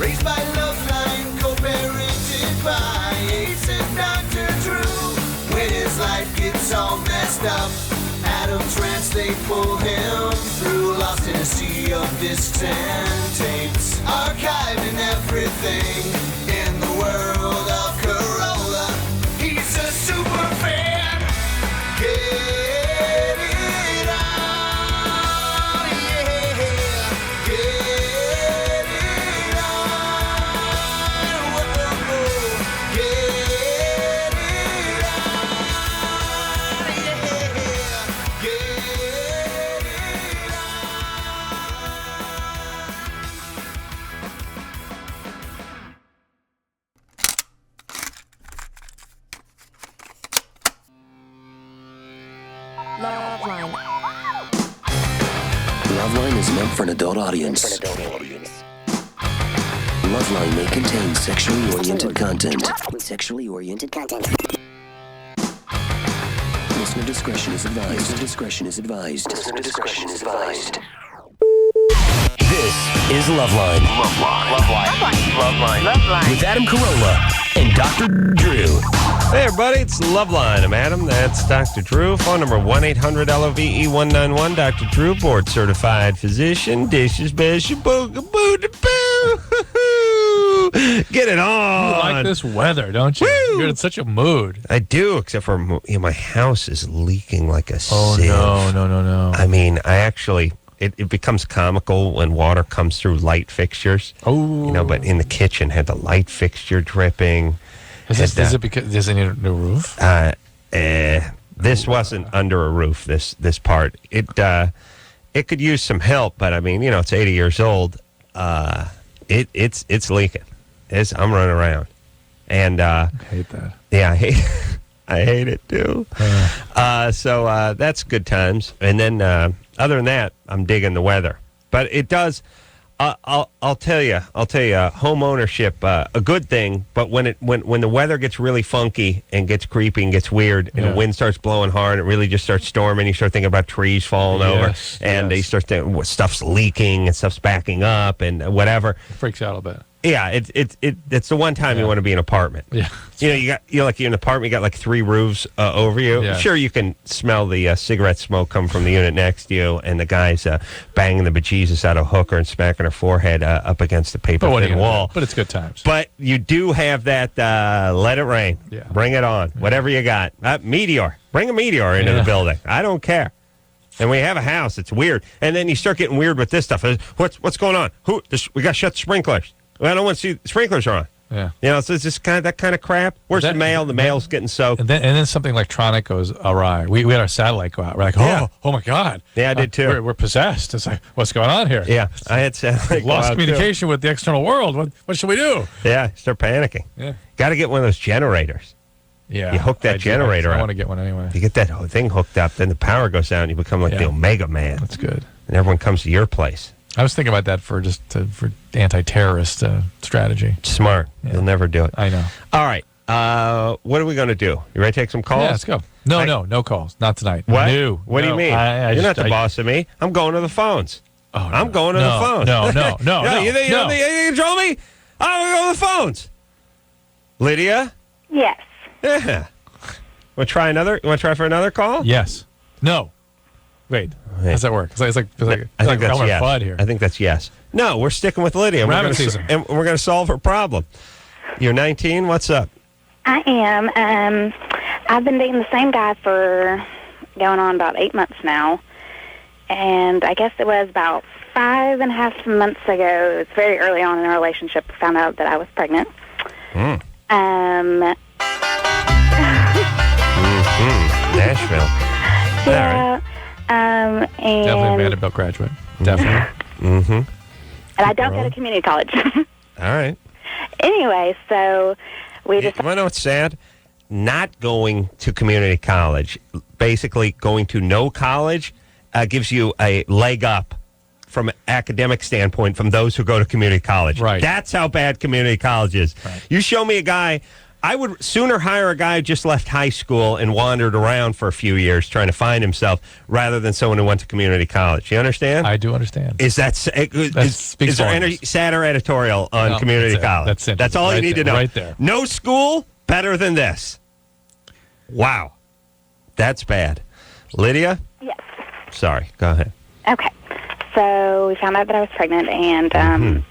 Raised by LoveLine, co-parented by Ace and Dr. Drew. When his life gets all messed up, Adam's rants, they pull him through. Lost in a sea of discs and tapes, archiving everything in the world of Corolla. He's a super fan. Get it on, yeah. Get it on. Whoa. Get it on, yeah. Get it LoveLine. LoveLine is meant for an adult audience. LoveLine may contain sexually oriented content. Listener discretion is advised. This is LoveLine. LoveLine. With Adam Carolla and Dr. Drew. Hey, everybody, it's LoveLine. I'm Adam. That's Dr. Drew. Phone number 1-800-LOVE-191. Dr. Drew, board-certified physician. Dishes, bash, boo-ga-boo-da-boo. Get it on. You like this weather, don't you? Woo! You're in such a mood. I do, except for my house is leaking like a sieve. No. I mean, I actually... It becomes comical when water comes through light fixtures. Oh. You know, but in the kitchen, had the light fixture dripping. Does it need a new roof? This wasn't under a roof, this part. It could use some help, but I mean, you know, it's 80 years old. It's leaking. I'm running around. And I hate that. yeah, I hate it too. So that's good times. And then other than that, I'm digging the weather. But it does. I'll tell you, home ownership, a good thing. But when the weather gets really funky and gets creepy and gets weird, and the wind starts blowing hard, it really just starts storming. You start thinking about trees falling over, and you start thinking stuff's leaking and stuff's backing up and whatever. It freaks out a bit. Yeah, it's the one time you want to be in an apartment. Yeah, you're in an apartment. You got like 3 roofs over you. Yeah. Sure, you can smell the cigarette smoke come from the unit next to you, and the guy's banging the bejesus out of a hooker and smacking her forehead up against the paper thin wall. But it's good times. But you do have that. Let it rain. Yeah. Bring it on. Whatever you got. Meteor. Bring a meteor into the building. I don't care. And we have a house. It's weird. And then you start getting weird with this stuff. What's going on? We got to shut the sprinklers. Well, I don't want to see the sprinklers are on. Yeah. You know, so it's just that kind of crap. Where's the mail? The mail's getting soaked. And then something electronic goes awry. We had our satellite go out. We're like, oh my God. Yeah, I did too. We're possessed. It's like, what's going on here? Yeah, I had satellite. Lost communication with the external world. What should we do? Yeah, start panicking. Yeah. Got to get one of those generators. Yeah. You hook that generator up. I want to get one anyway. You get that whole thing hooked up, then the power goes down, and you become like the Omega Man. That's good. And everyone comes to your place. I was thinking about that for anti-terrorist strategy. Smart. Yeah. You'll never do it. I know. All right. What are we going to do? You ready to take some calls? Yeah, let's go. No calls. Not tonight. What? No. What do you mean? You're not the boss of me. I'm going to the phones. Oh, no. I'm going to the phones. No. You think you control me? I'm going to go to the phones. Lydia? Yes. Yeah. Want to try another? You want to try for another call? Yes. No. Wait. How does that work? It's like I think that's yes. Fud here. I think that's yes. No, we're sticking with Lydia. Rabbit season. And we're going to solve her problem. You're 19. What's up? I am. I've been dating the same guy for going on about 8 months now. And I guess it was about 5.5 months ago. It was very early on in the relationship. I found out that I was pregnant. Nashville. Yeah. And definitely a Vanderbilt graduate. Definitely. And I don't go to community college. All right. Anyway, so we just... You want to know what's sad? Not going to community college, basically going to no college, gives you a leg up from an academic standpoint from those who go to community college. Right. That's how bad community college is. Right. You show me a guy I would sooner hire a guy who just left high school and wandered around for a few years trying to find himself rather than someone who went to community college. You understand? I do understand. Is there any sadder editorial on community college? That's all you need to know. Right there. No school better than this. Wow. That's bad. Lydia? Yes. Sorry. Go ahead. Okay. So we found out that I was pregnant, and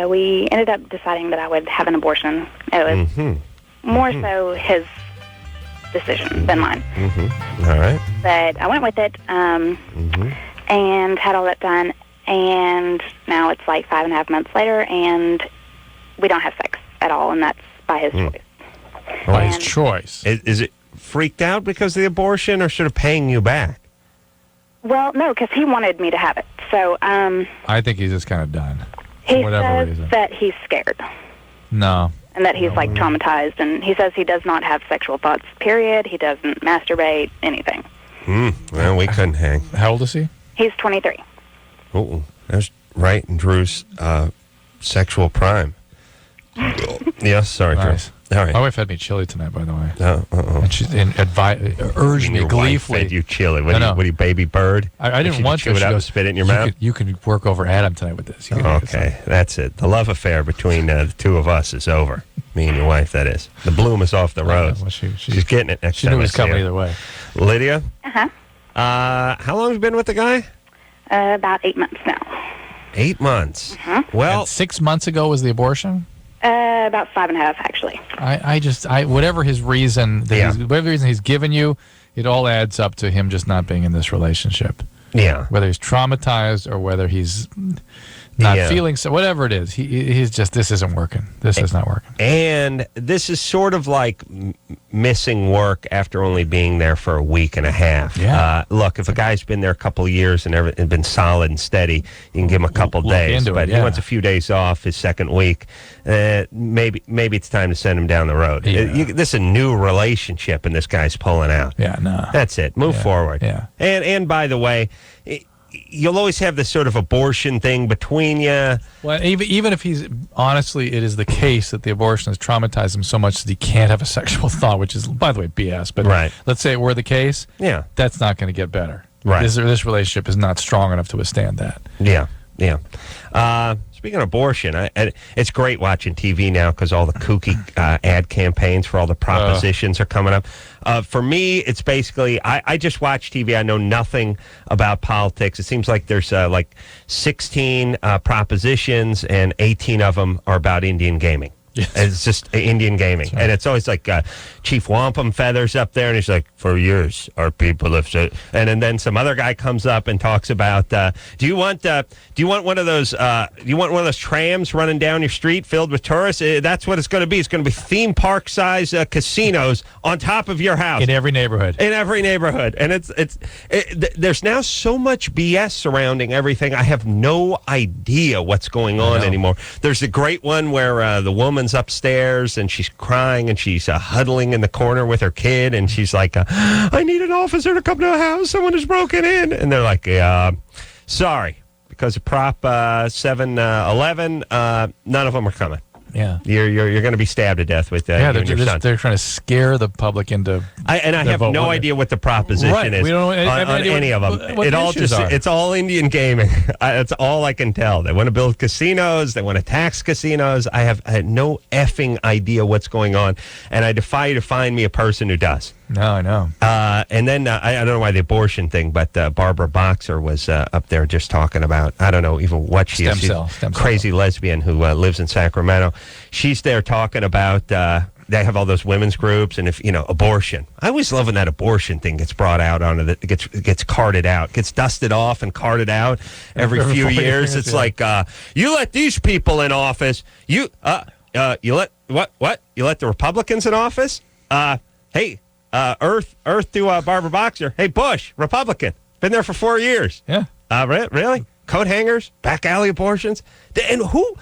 we ended up deciding that I would have an abortion. It was more so his decision than mine. All right. But I went with it and had all that done, and now it's like 5.5 months later, and we don't have sex at all, and that's by his choice. By his choice. Is it freaked out because of the abortion or sort of paying you back? Well, no, because he wanted me to have it. So I think he's just kind of done. he For whatever says reason. that he's scared No. and that he's like traumatized, and he says he does not have sexual thoughts, period. He doesn't masturbate, anything. Well, we couldn't hang. How old is he? He's 23. Oh, that's right in Drew's sexual prime. Yes, sorry, Nice. Drew. All right. My wife had me chili tonight, by the way. Uh-oh. And she urged me Your wife gleefully. fed you chili. What I are know. you, baby bird? I didn't want chew to. it She up and goes, spit it in your mouth? You can work over Adam tonight with this. You can make this up." Okay, that's it. The love affair between the two of us is over. Me and your wife, that is. The bloom is off the rose. Well, She's getting it next She time knew it I was see coming her. either way. Lydia? Uh-huh. How long have you been with the guy? About 8 months now. 8 months. Well, And 6 months ago was the abortion? About 5.5, actually. Whatever his reason, Yeah. whatever reason he's given you, it all adds up to him just not being in this relationship. yeah. Whether he's traumatized or whether he's not Yeah. feeling so, whatever it is, he's just, this isn't working. This is not working. And this is sort of like missing work after only being there for a week and a half. Yeah. Look, if a guy's been there a couple of years and been solid and steady, you can give him a couple Look days. into it, But yeah. he wants a few days off his second week. Maybe it's time to send him down the road. Yeah. This is a new relationship, and this guy's pulling out. Yeah, no. That's it. Move Yeah, forward. yeah. And by the way, you'll always have this sort of abortion thing between you. Well, even if he's, honestly, it is the case that the abortion has traumatized him so much that he can't have a sexual thought, which is, by the way, BS. But Right. let's say it were the case. Yeah. That's not going to get better. Right. This relationship is not strong enough to withstand that. Yeah. Speaking of abortion, it's great watching TV now because all the kooky ad campaigns for all the propositions are coming up. For me, it's basically, I just watch TV. I know nothing about politics. It seems like there's like 16 propositions and 18 of them are about Indian gaming. Yes. It's just Indian gaming. And it's always like Chief Wampum Feathers up there, and he's like, for years, our people have said. And then some other guy comes up and talks about, do you want one of those trams running down your street filled with tourists? That's what it's going to be. It's going to be theme park size casinos on top of your house. In every neighborhood. In every neighborhood. And there's now so much BS surrounding everything. I have no idea what's going on anymore. There's a great one where the woman's upstairs and she's crying and she's huddling in the corner with her kid, and she's like, I need an officer to come to the house. Someone has broken in. And they're like, sorry, because of Prop 711, none of them are coming. Yeah. You're going to be stabbed to death with that. They're trying to scare the public into. I have vote no with it. idea what the proposition Right. is We don't have on any idea any of them. what the issues are. It's all Indian gaming. That's all I can tell. They want to build casinos. They want to tax casinos. I have no effing idea what's going on, and I defy you to find me a person who does. No, I know. And then I don't know why the abortion thing, but Barbara Boxer was up there just talking about, I don't know even what she is. She's a Stem cell. crazy lesbian who lives in Sacramento. She's there talking about, they have all those women's groups, and if, abortion. I always love when that abortion thing gets brought out gets carted out, gets dusted off and carted out every few 4 years. It's like, you let these people in office. You let, what? You let the Republicans in office? Hey, Earth to Barbara Boxer. Hey, Bush, Republican, been there for 4 years. Yeah. Really? Coat hangers, back alley abortions, and who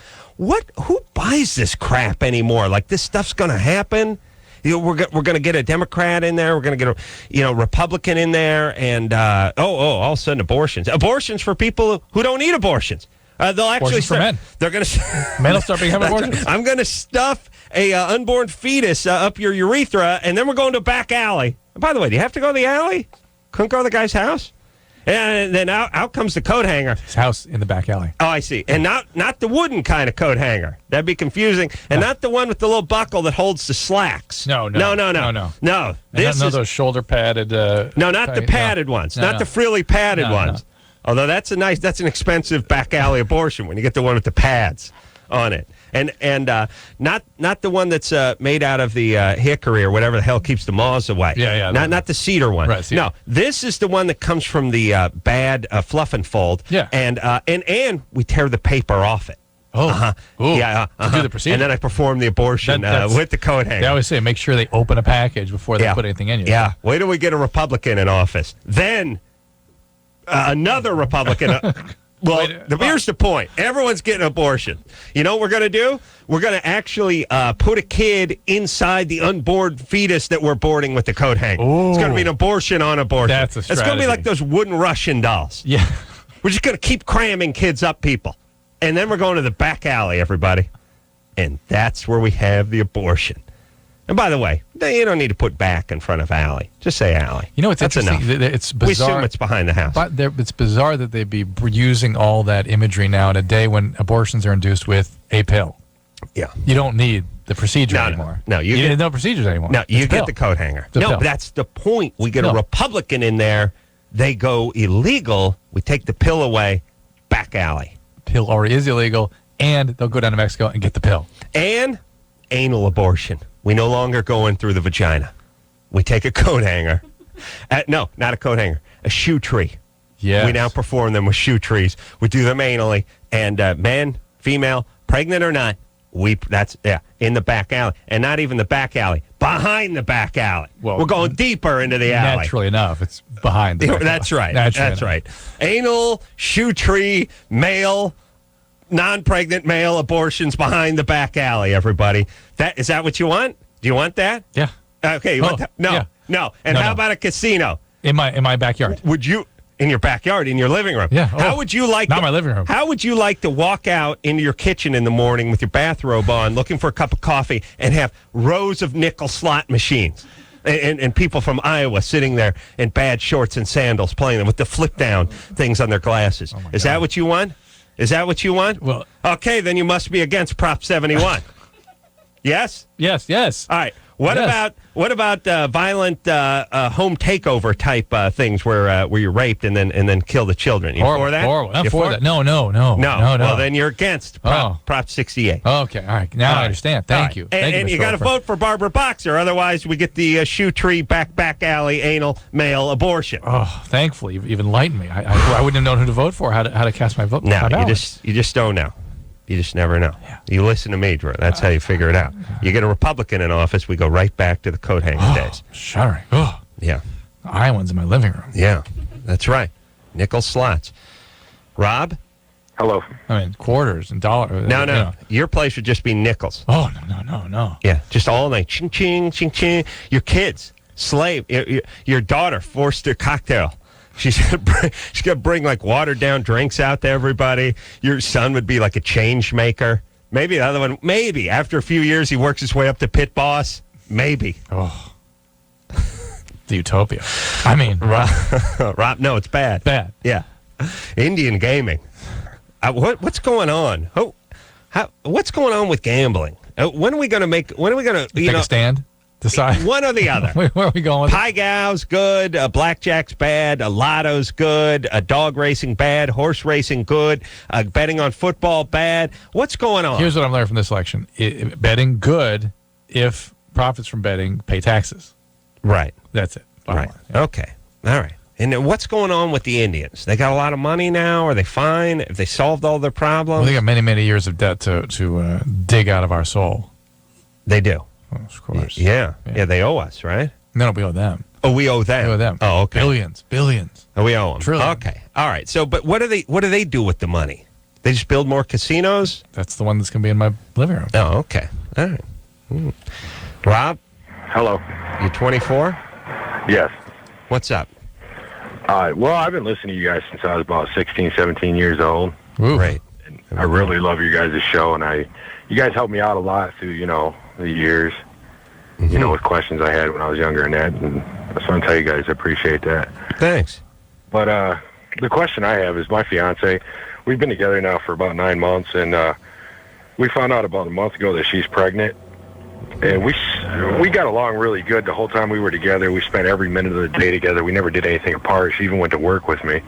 buys this crap anymore? Like, this stuff's going to happen. We're going to get a Democrat in there. We're going to get a Republican in there, and all of a sudden abortions for people who don't need abortions. They'll actually Abortions for men. They're going to. Men will start having abortions. I'm going to stuff a unborn fetus up your urethra, and then we're going to a back alley. And by the way, do you have to go to the alley? Couldn't go to the guy's house? And then out comes the coat hanger. His house in the back alley. Oh, I see. And not the wooden kind of coat hanger. That'd be confusing. And not the one with the little buckle that holds the slacks. No. No. This None of is those shoulder padded. no, not the padded ones. Not the frilly padded ones. Although that's an expensive back alley abortion when you get the one with the pads on it. And not the one that's made out of the hickory or whatever the hell keeps the moths away. Yeah. Not the cedar one. Right, cedar. No, this is the one that comes from the bad fluff and fold. Yeah. And we tear the paper off it. Oh, Ooh. Yeah. To do the procedure. And then I perform the abortion with the coat hanger. They always say make sure they open a package before they put anything in you. Yeah. Wait till we get a Republican in office. Then another Republican. Well, here's the point. Everyone's getting an abortion. You know what we're going to do? We're going to actually put a kid inside the unborn fetus that we're boarding with the coat hanger. Ooh. It's going to be an abortion on abortion. That's a strategy. It's going to be like those wooden Russian dolls. Yeah. We're just going to keep cramming kids up people. And then we're going to the back alley, everybody. And that's where we have the abortion. And by the way, you don't need to put back in front of alley. Just say alley. You know, it's That's interesting. enough. It's bizarre. We assume it's behind the house. But it's bizarre that they'd be using all that imagery now in a day when abortions are induced with a pill. Yeah. You don't need the procedure anymore. No, you get no procedures anymore. No, you It's a get pill. the coat hanger. It's a No, pill. but that's the point. We get a No. Republican in there. They go illegal. We take the pill away. Back alley. Pill already is illegal, and they'll go down to Mexico and get the pill. And anal abortion. We no longer go in through the vagina. We take a coat hanger. No, not a coat hanger. A shoe tree. Yes. We now perform them with shoe trees. We do them anally. And men, female, pregnant or not, in the back alley. And not even the back alley. Behind the back alley. Well, we're going deeper into the alley. Naturally enough, it's behind the back That's alley. right. Naturally That's enough. right. Anal, shoe tree, male, non-pregnant male abortions behind the back alley, everybody. Is that what you want? Do you want that? Yeah. Okay. You want that? No. yeah. No. And No, how no. about a casino? In my backyard. Would you, in your backyard, in your living room? Yeah. How Oh, would you like not my living room. How would you like to walk out into your kitchen in the morning with your bathrobe on, looking for a cup of coffee, and have rows of nickel slot machines? And people from Iowa sitting there in bad shorts and sandals playing them with the flip down things on their glasses. Is that what you want? Is that what you want? Well, okay, then you must be against Prop 71. Yes? yes. All right. What about violent home takeover type things where you're raped and then kill the children? You for that? Horrible. I'm You for that. No. No. Well, then you're against Prop 68. Okay. All right. Now I understand. Thank you. Thank And you, you got to vote for Barbara Boxer. Otherwise, we get the shoe tree, back alley, anal, male abortion. Oh, thankfully, you've enlightened me. I wouldn't have known who to vote for, how to cast my vote. No, my ballot. you just don't know. You just never know. Yeah. You listen to me, Drew. That's how you figure it out. You get a Republican in office, we go right back to the coat hanger days. Shuddering. Oh, Yeah. Iowans in my living room. Yeah. That's right. Nickel slots. Rob? Hello. I mean, quarters and dollars. No. You know. Your place would just be nickels. Oh, no. Yeah. Just all night. Ching, ching, ching, ching. Your kids, slave. Your daughter forced her cocktail. She's gonna bring like watered down drinks out to everybody. Your son would be like a change maker. Maybe the other one. Maybe after a few years he works his way up to pit boss. Maybe. Oh. The utopia. I mean, Rob, no, it's bad. bad. Yeah. Indian gaming. What's going on? What's going on with gambling? When are we going to Take a stand? Decide. one or the other? Where are we going with it? Pie gow's good, blackjack's bad, lotto's good, dog racing bad, horse racing good, betting on football bad. What's going on? Here's what I'm learning from this election. Betting good if profits from betting pay taxes. Right. That's it. Bottom Right. line. Yeah. Okay. All right. And then what's going on with the Indians? They got a lot of money now. Are they fine? Have they solved all their problems? Well, they got many, many years of debt to dig out of our soul. They do. Oh, of course. Yeah. They owe us, right? No, we owe them. Oh, we owe them. We owe them. Oh, okay. Billions. Oh, we owe them. Trillions. Okay. All right. So, but what do they do with the money? They just build more casinos? That's the one that's going to be in my living room. Oh, okay. All right. Rob, Hello. you're 24? Yes. What's up? Well, I've been listening to you guys since I was about 16, 17 years old. Ooh. Great. I really love your guys' show, and you guys helped me out a lot through, the years, with questions I had when I was younger and that, and I just want to tell you guys I appreciate that. Thanks. But the question I have is my fiance, we've been together now for about 9 months, and we found out about a month ago that she's pregnant. And we got along really good the whole time we were together. We spent every minute of the day together. We never did anything apart. She even went to work with me.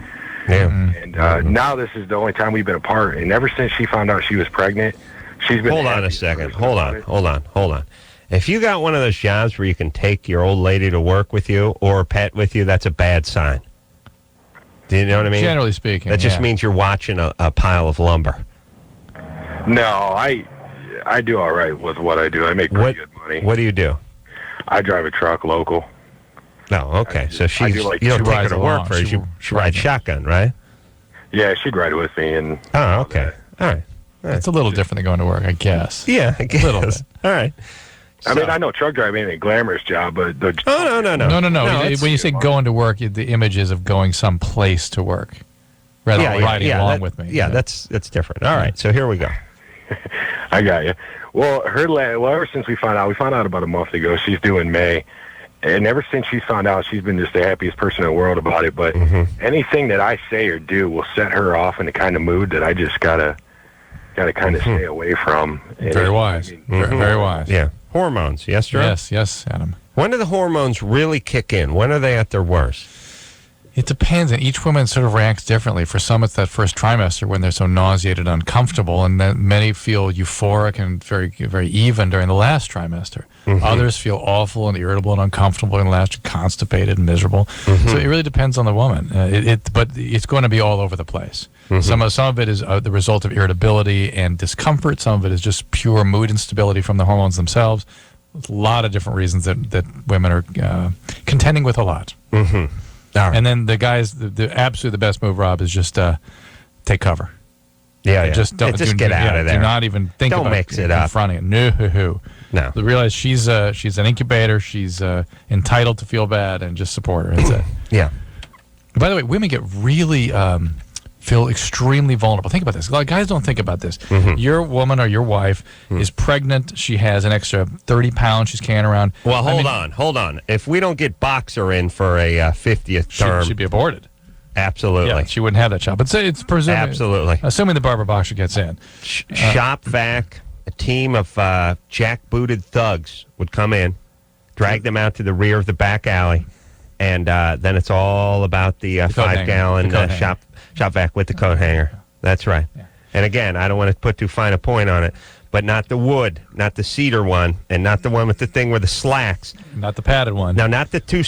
Yeah. And now this is the only time we've been apart. And ever since she found out she was pregnant, she's been... Hold on a second. Hold on. If you got one of those jobs where you can take your old lady to work with you or pet with you, that's a bad sign. Do you know what I mean? Generally speaking, that just means you're watching a pile of lumber. No, I do all right with what I do. I make pretty good money. What do you do? I drive a truck local. No, okay. So I do like you don't she take her rides to work along. for her. She rides shotgun, right? Yeah, she'd ride with me. And Oh, okay. All right. It's a little different than going to work, I guess. Yeah, I guess. A little bit. All right. I mean, I know truck driving ain't a glamorous job, but... No. No. When you say going to work, the image is of going someplace to work rather than riding along with me. Yeah, that's different. All right, so here we go. I got you. Well, ever since we found out about a month ago, she's due in May. And ever since she found out, she's been just the happiest person in the world about it. But anything that I say or do will set her off in the kind of mood that I just gotta kind of stay away from. And Very wise. Very wise. Yeah. Hormones, yes, Drew? Yes, Adam. When do the hormones really kick in? When are they at their worst? It depends, and each woman sort of reacts differently. For some, it's that first trimester when they're so nauseated, uncomfortable, and then many feel euphoric and very, very even during the last trimester. Others feel awful and irritable and uncomfortable in the last, constipated and miserable. So it really depends on the woman. But it's going to be all over the place. Some of it is the result of irritability and discomfort. Some of it is just pure mood instability from the hormones themselves. A lot of different reasons that women are contending with a lot. Right. And then the guys, the absolutely the best move, Rob, is just take cover. Yeah. Just get out of there. Do not even think don't about mix it up. confronting it. No. Realize she's an incubator. She's entitled to feel bad, and just support her. That's it. Yeah. By the way, women get really feel extremely vulnerable. Think about this. A lot of guys don't think about this. Your woman or your wife is pregnant. She has an extra 30 pounds she's carrying around. Well, hold on. If we don't get Boxer in for a 50th term... She'd be aborted. Absolutely. Yeah, she wouldn't have that shot. But it's presuming... Absolutely. Assuming the Barbara Boxer gets in. Shop vac, a team of jack-booted thugs would come in, drag them out to the rear of the back alley, and then it's all about the 5-gallon shop vac with the coat hanger. That's right. Yeah. And again, I don't want to put too fine a point on it, but not the wood, not the cedar one, and not the one with the thing with the slacks. Not the padded one. Now, not the two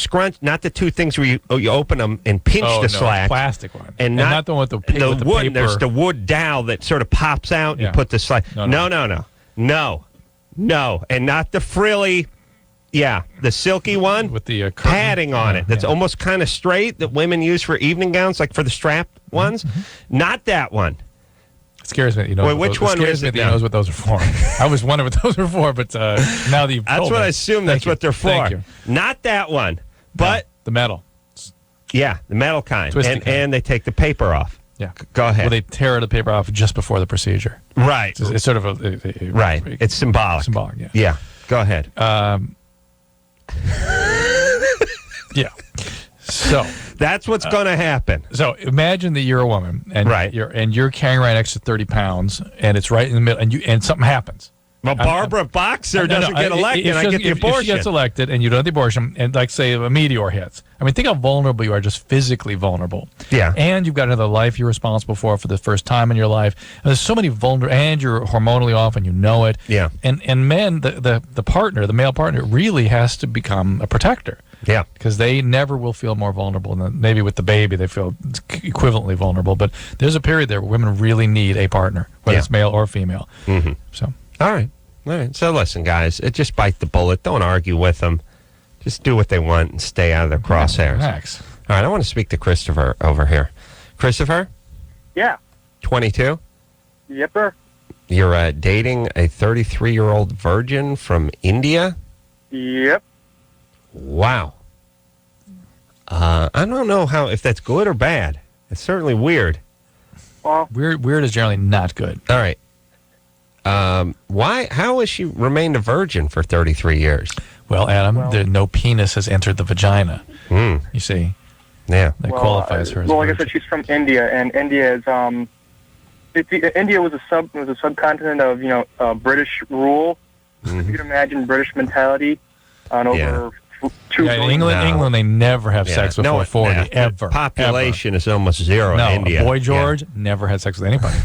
things where you open them and pinch the slack. Plastic one. And not the one with the wood. Paper. There's the wood dowel that sort of pops out. And you put the slack. No. And not the frilly. Yeah, the silky one with the padding on it. That's almost kind of straight that women use for evening gowns, like for the strapped ones. Not that one. It scares me. Which one is it? He knows what those are for. I was wondering what those were for, but now that you've told me. I assume that's what they're for. Thank you. Not that one, but the metal. Yeah, the metal kind, and they take the paper off. Yeah, go ahead. Well, they tear the paper off just before the procedure. Right. It's sort of right. It's symbolic. Symbolic. Yeah. Yeah. Go ahead. Yeah. So that's what's going to happen. So imagine that you're a woman, and you're carrying around an extra 30 pounds, and it's right in the middle, and something happens. Well, Barbara Boxer doesn't get elected. I get the abortion. If she gets elected and you don't have the abortion, and like say a meteor hits, I mean, think how vulnerable you are, just physically vulnerable. Yeah. And you've got another life you're responsible for the first time in your life. And there's so many and you're hormonally off, and you know it. Yeah. And men, the partner, the male partner, really has to become a protector. Yeah. Because they never will feel more vulnerable. And maybe with the baby, they feel equivalently vulnerable. But there's a period there where women really need a partner, whether it's male or female. Mm-hmm. So. All right. So listen, guys, just bite the bullet. Don't argue with them. Just do what they want and stay out of their crosshairs. Relax. All right, I want to speak to Christopher over here. Christopher? Yeah. 22? Yep, sir. You're dating a 33-year-old virgin from India? Yep. Wow. I don't know if that's good or bad. It's certainly weird. Well, Weird is generally not good. All right. Why? How has she remained a virgin for 33 years? Well, Adam, no penis has entered the vagina. You see, Yeah. that qualifies her as a like I virgin. said, she's from India, and India is India was a subcontinent of British rule. If you can imagine British mentality on over 2 Yeah, in billion. England, they never have sex before 40, the ever. population is almost zero No, in India. Boy George never had sex with anybody.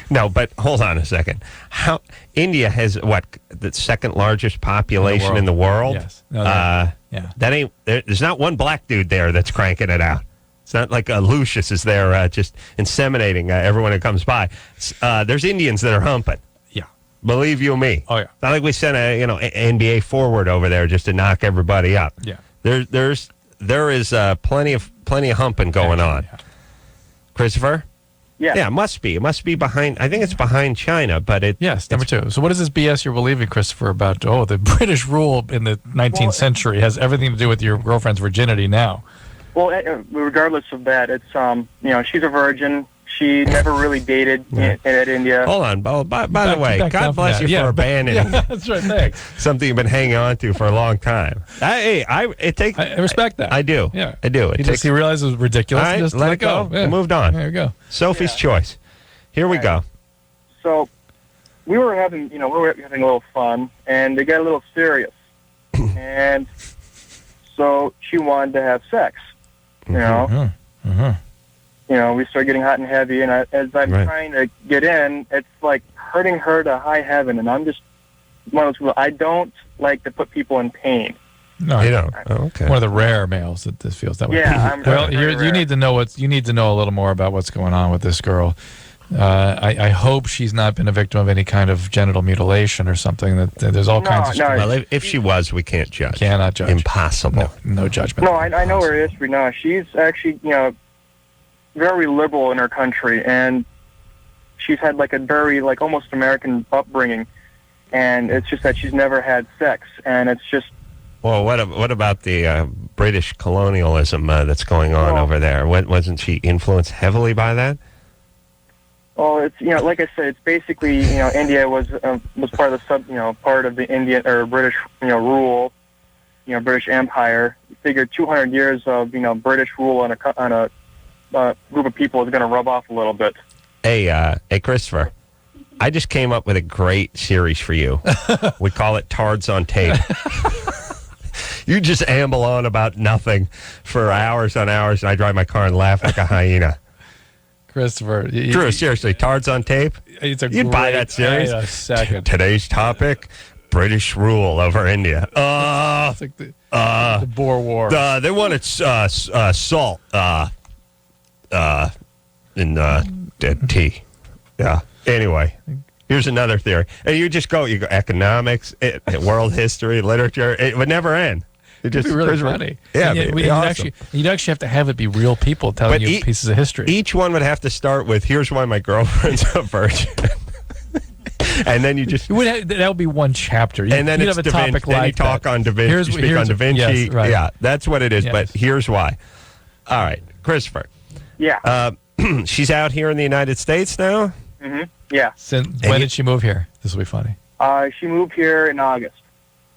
No, but hold on a second. How India has the second largest population in the world? Yes. No, yeah. That ain't. There's not one black dude there that's cranking it out. It's not like Lucius is there just inseminating everyone who comes by. There's Indians that are humping. Yeah. Believe you me. Oh, yeah. It's not like we sent a NBA forward over there just to knock everybody up. Yeah. There is plenty of humping going on. Yeah. Christopher. Yeah. Yeah, it must be. It must be behind. I think it's behind China, but Yes, number two. So what is this BS you're believing, Christopher, about, the British rule in the 19th century has everything to do with your girlfriend's virginity now? Well, regardless of that, it's she's a virgin. She never really dated in India. Hold on. By the way, back God down bless from you that. for abandoning That's right. Thanks. something you've been hanging on to for a long time. I respect that. I do. Yeah. I do. He realized it was ridiculous. All right, And just let it go. Yeah. Moved on. There you go. Sophie's choice. Here we go. So we were having a little fun, and they got a little serious, and so she wanted to have sex. We start getting hot and heavy, and as I'm trying to get in, it's like hurting her to high heaven, and I'm just one of those people. I don't like to put people in pain. No, You don't. Oh, okay. One of the rare males that this feels that way. Yeah, I'm well, very you rare. need to know a little more about what's going on with this girl. I hope she's not been a victim of any kind of genital mutilation or something. That there's all kinds of Well, if she was, we can't judge. Cannot judge. Impossible. No judgment. No, I know her history now. She's actually, very liberal in her country, and she's had like a very almost American upbringing, and it's just that she's never had sex, and it's just. Well, what about the British colonialism that's going on over there? Wasn't she influenced heavily by that? Well, it's like I said, it's basically India was part of the part of the Indian or British rule, British Empire. You figure 200 years of British rule on a group of people is going to rub off a little bit. Hey, Christopher, I just came up with a great series for you. We call it Tards on Tape. You just amble on about nothing for hours on hours, and I drive my car and laugh like a hyena. Christopher. Drew, seriously, Tards on Tape? You'd buy that series? Wait a second. Today's topic, British rule over India. It's like the Boer War. They wanted salt in tea. Yeah. Anyway, here's another theory. And you go economics, world history, literature. It would never end. It It'd be really funny. Yeah, And it'd be awesome. you'd actually have to have it be real people telling you pieces of history. Each one would have to start with, here's why my girlfriend's a virgin. And then you just... that would be one chapter. And then you'd it's have a Da Vinci. topic Then like you talk that. on Da Vinci. You speak on Da Vinci. Yes, right. Yeah, that's what it is. Yes. But here's why. All right, Christopher. Yeah. She's out here in the United States now? Yeah. When did she move here? This will be funny. She moved here in August.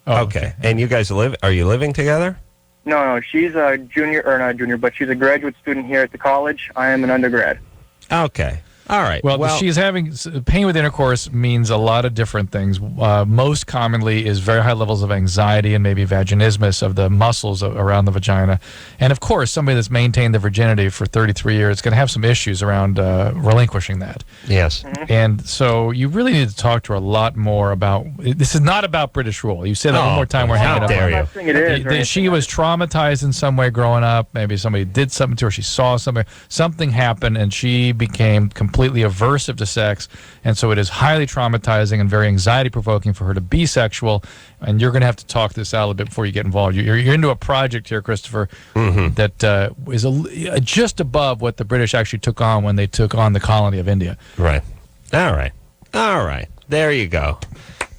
Oh, Okay. And you guys are you living together? No, she's a junior, or not junior, but she's a graduate student here at the college. I am an undergrad. Okay. All right. Well, she's having pain with intercourse means a lot of different things. Most commonly is very high levels of anxiety and maybe vaginismus of the muscles around the vagina. And of course, somebody that's maintained their virginity for 33 years is going to have some issues around relinquishing that. Yes. And so you really need to talk to her a lot more about. This is not about British rule. You say that one more time. We're hanging up. dare on you. I'm not saying it is. or She anything. was traumatized in some way growing up. Maybe somebody did something to her. She saw something. Something happened, and she became completely aversive to sex. And so it is highly traumatizing and very anxiety-provoking for her to be sexual. And you're going to have to talk this out a little bit before you get involved. You're into a project here, Christopher, that is just above what the British actually took on when they took on the colony of India. Right. All right. There you go.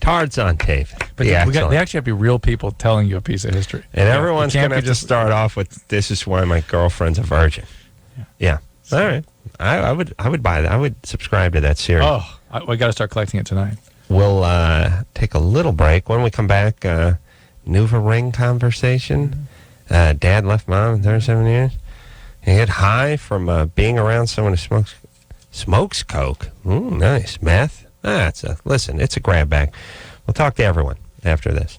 Tards on tape. But they actually have to be real people telling you a piece of history. And everyone's It going can't to be have to start off with, this is why my girlfriend's a virgin. Yeah. All right. I would buy that. I would subscribe to that series. Oh, we got to start collecting it tonight. We'll take a little break. When we come back, Nuva Ring conversation. Dad left Mom in 37 years. He get high from being around someone who smokes coke. Ooh, nice. Meth. Listen, it's a grab bag. We'll talk to everyone after this.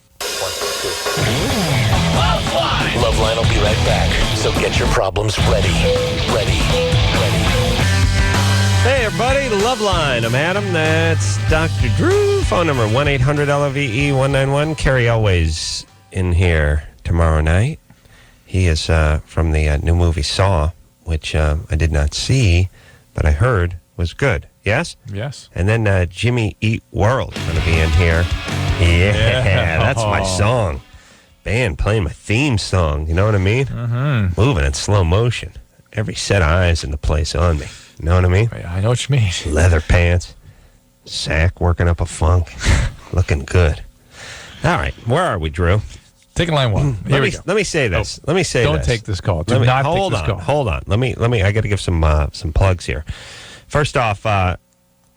LoveLine will be right back. So get your problems ready. Hey, everybody, LoveLine. I'm Adam. That's Dr. Drew. Phone number 1-800-LOVE-191. Kerry Elway's in here tomorrow night. He is from the new movie Saw, which I did not see, but I heard was good. Yes? Yes. And then Jimmy Eat World is going to be in here. Yeah, that's my song. Band playing my theme song. You know what I mean? Mm-hmm. Moving in slow motion. Every set of eyes in the place on me. You know what I mean? I know what you mean. Leather pants. Sack working up a funk. Looking good. All right. Where are we, Drew? Taking line one. Here we go. Let me say this. Let me say Don't this. take this call. Do not take this call. Hold on. Let me. I got to give some plugs here. First off,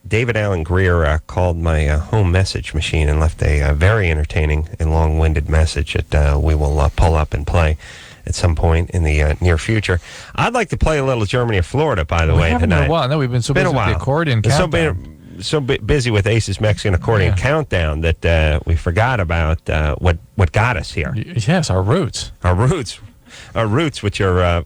David Allen Greer called my home message machine and left a very entertaining and long-winded message that we will pull up and play at some point in the near future. I'd like to play a little Germany or Florida, by the way, tonight. Been a while. No, we've been so busy with the Accordion Countdown. So busy with Ace's Mexican Accordion Countdown that we forgot about what got us here. Yes, our roots. Our roots, which are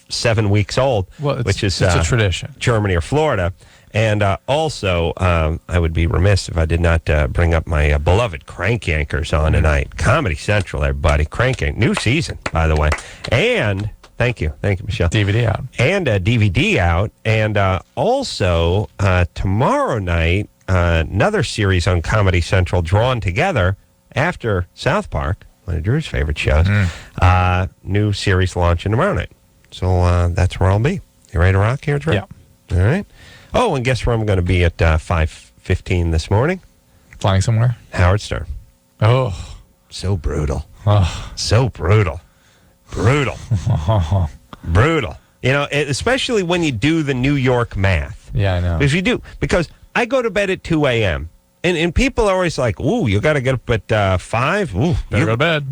7 weeks old, which is it's a tradition. Germany or Florida. And also, I would be remiss if I did not bring up my beloved Crank Yankers on tonight. Comedy Central, everybody. Crank Yank, new season, by the way. And thank you, Michelle. DVD out. And DVD out. And also, tomorrow night, another series on Comedy Central drawn together after South Park, one of Drew's favorite shows. New series launching tomorrow night. So that's where I'll be. You ready to rock here, Drew? Yeah. All right. Oh, and guess where I'm going to be at 5:15 this morning? Flying somewhere? Howard Stern. Oh. So brutal. Oh. So brutal. Brutal. Brutal. Especially when you do the New York math. Yeah, I know. Because I go to bed at 2 a.m. And people are always like, ooh, you got to get up at 5? Ooh, better go to bed.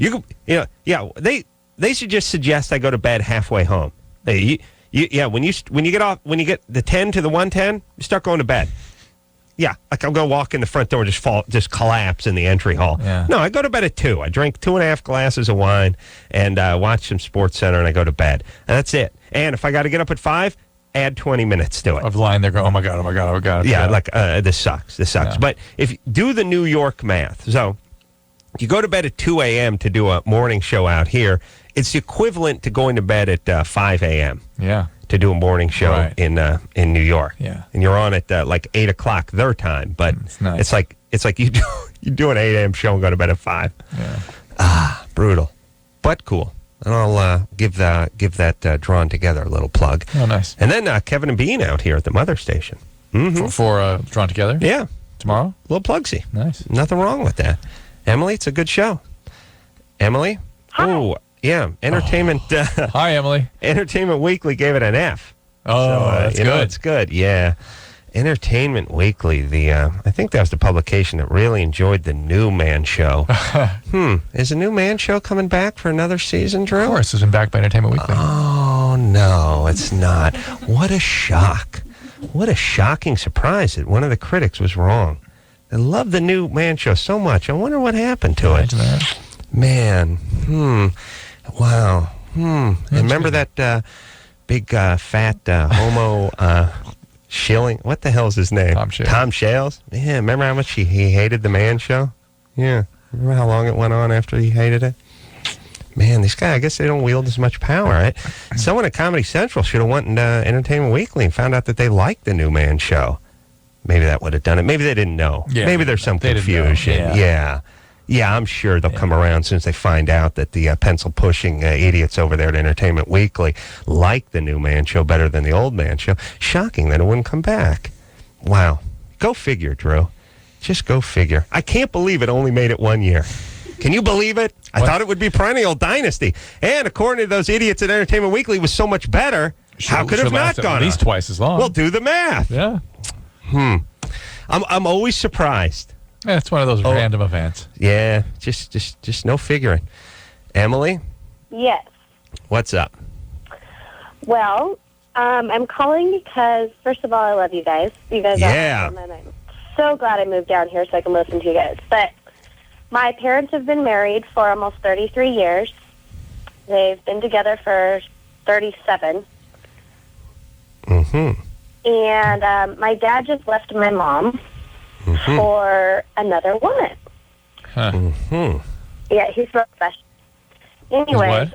They should just suggest I go to bed halfway home. When you get the 10 to the 110, you start going to bed. Yeah, like I'm going to walk in the front door and just collapse in the entry hall. Yeah. No, I go to bed at 2. I drink 2.5 glasses of wine and watch some Sports Center, and I go to bed. And that's it. And if I got to get up at 5, add 20 minutes to it. Of lying there going, oh my God. Yeah, this sucks. Yeah. But if you do the New York math, so you go to bed at 2 a.m. to do a morning show out here, it's the equivalent to going to bed at 5 a.m. Yeah. To do a morning show in New York. Yeah. And you're on at like 8 o'clock their time, but it's nice. it's like you do an 8 a.m. show and go to bed at 5. Yeah. Brutal, but cool. And I'll give that drawn together a little plug. Oh, nice. And then Kevin and Bean out here at the Mother Station. Mm-hmm. For Drawn Together? Yeah. Tomorrow? A little plugsy. Nice. Nothing wrong with that. Emily, it's a good show. Emily? Oh, yeah. Entertainment. Hi, Emily. Entertainment Weekly gave it an F. Oh, that's good. It's good, yeah. Entertainment Weekly, I think that was the publication that really enjoyed the New Man Show. Is the New Man Show coming back for another season, Drew? Of course, it's been backed by Entertainment Weekly. Oh, no, it's not. What a shock. What a shocking surprise that one of the critics was wrong. I love the New Man Show so much. I wonder what happened to it. That. Man, wow. Remember that big fat homo Schilling? What the hell's his name? Tom Shales? Yeah, remember how much he hated the Man Show? Yeah. Remember how long it went on after he hated it? Man, these guys, I guess they don't wield as much power, right? Someone at Comedy Central should have went into Entertainment Weekly and found out that they liked the New Man Show. Maybe that would have done it. Maybe they didn't know. Yeah, maybe there's some confusion. Yeah, I'm sure they'll come around as soon as they find out that the pencil-pushing idiots over there at Entertainment Weekly like the New Man Show better than the Old Man Show. Shocking that it wouldn't come back. Wow. Go figure, Drew. Just go figure. I can't believe it only made it 1 year. Can you believe it? I thought it would be perennial dynasty. And according to those idiots at Entertainment Weekly, it was so much better. How could it have not last gone at least up? twice as long? Well, do the math. Yeah. I'm always surprised. Yeah, it's one of those random events. Yeah, just no figuring. Emily, Yes. what's up? Well, I'm calling because, first of all, I love you guys. You guys Yeah. are awesome, and I'm so glad I moved down here so I can listen to you guys. But my parents have been married for almost 33 years. They've been together for 37. Mm-hmm. And my dad just left my mom for another woman. Huh. Mm-hmm. Yeah, he's real special. Anyways,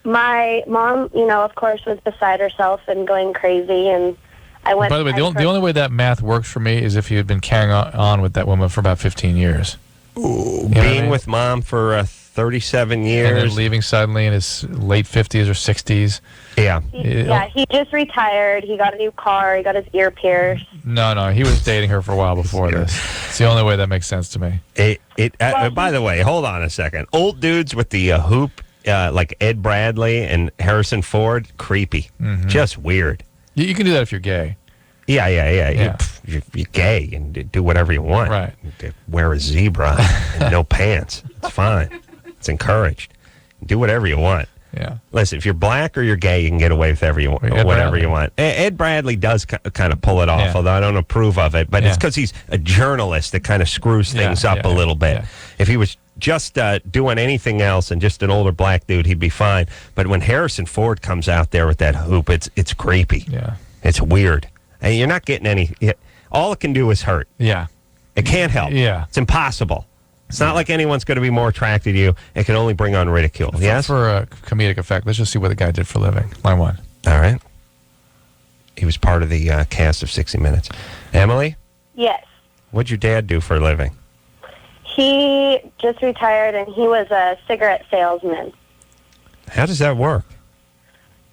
my mom, of course, was beside herself and going crazy, and I went... By the way, the only way that math works for me is if you had been carrying on with that woman for about 15 years. Being with mom for 37 years. And then leaving suddenly in his late 50s or 60s. Yeah. Yeah, he just retired. He got a new car. He got his ear pierced. No, he was dating her for a while before this. It's the only way that makes sense to me. By the way, hold on a second. Old dudes with the hoop, like Ed Bradley and Harrison Ford, creepy. Just weird. You can do that if you're gay. Yeah. You're gay and do whatever you want. Right. Wear a zebra and no pants. It's fine. It's encouraged. Do whatever you want. Yeah. Listen, if you're black or you're gay, you can get away with whatever you want. Ed Bradley does kind of pull it off, although I don't approve of it. But it's because he's a journalist that kind of screws things up a little bit. Yeah. If he was just doing anything else and just an older black dude, he'd be fine. But when Harrison Ford comes out there with that hoop, it's creepy. Yeah. It's weird. And you're not getting any... All it can do is hurt. Yeah. It can't help. Yeah. It's impossible. It's not like anyone's going to be more attracted to you. It can only bring on ridicule. Yes? For a comedic effect, let's just see what the guy did for a living. Line one. All right. He was part of the cast of 60 Minutes. Emily, Yes. what'd your dad do for a living? He just retired, and he was a cigarette salesman. How does that work?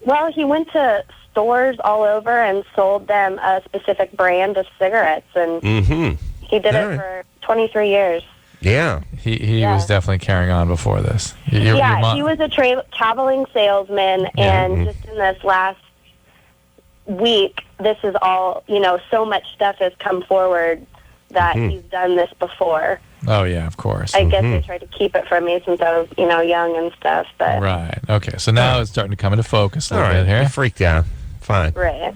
Well, he went to stores all over and sold them a specific brand of cigarettes, and he did All it right. for 23 years. Yeah. He was definitely carrying on before this. Your mom- He was a traveling salesman, and just in this last week, this is all, so much stuff has come forward that he's done this before. Oh, yeah, of course. I guess they tried to keep it from me since I was, young and stuff, but... Right. Okay, so now it's starting to come into focus a All little right. bit here. You freaked out. Fine. Right.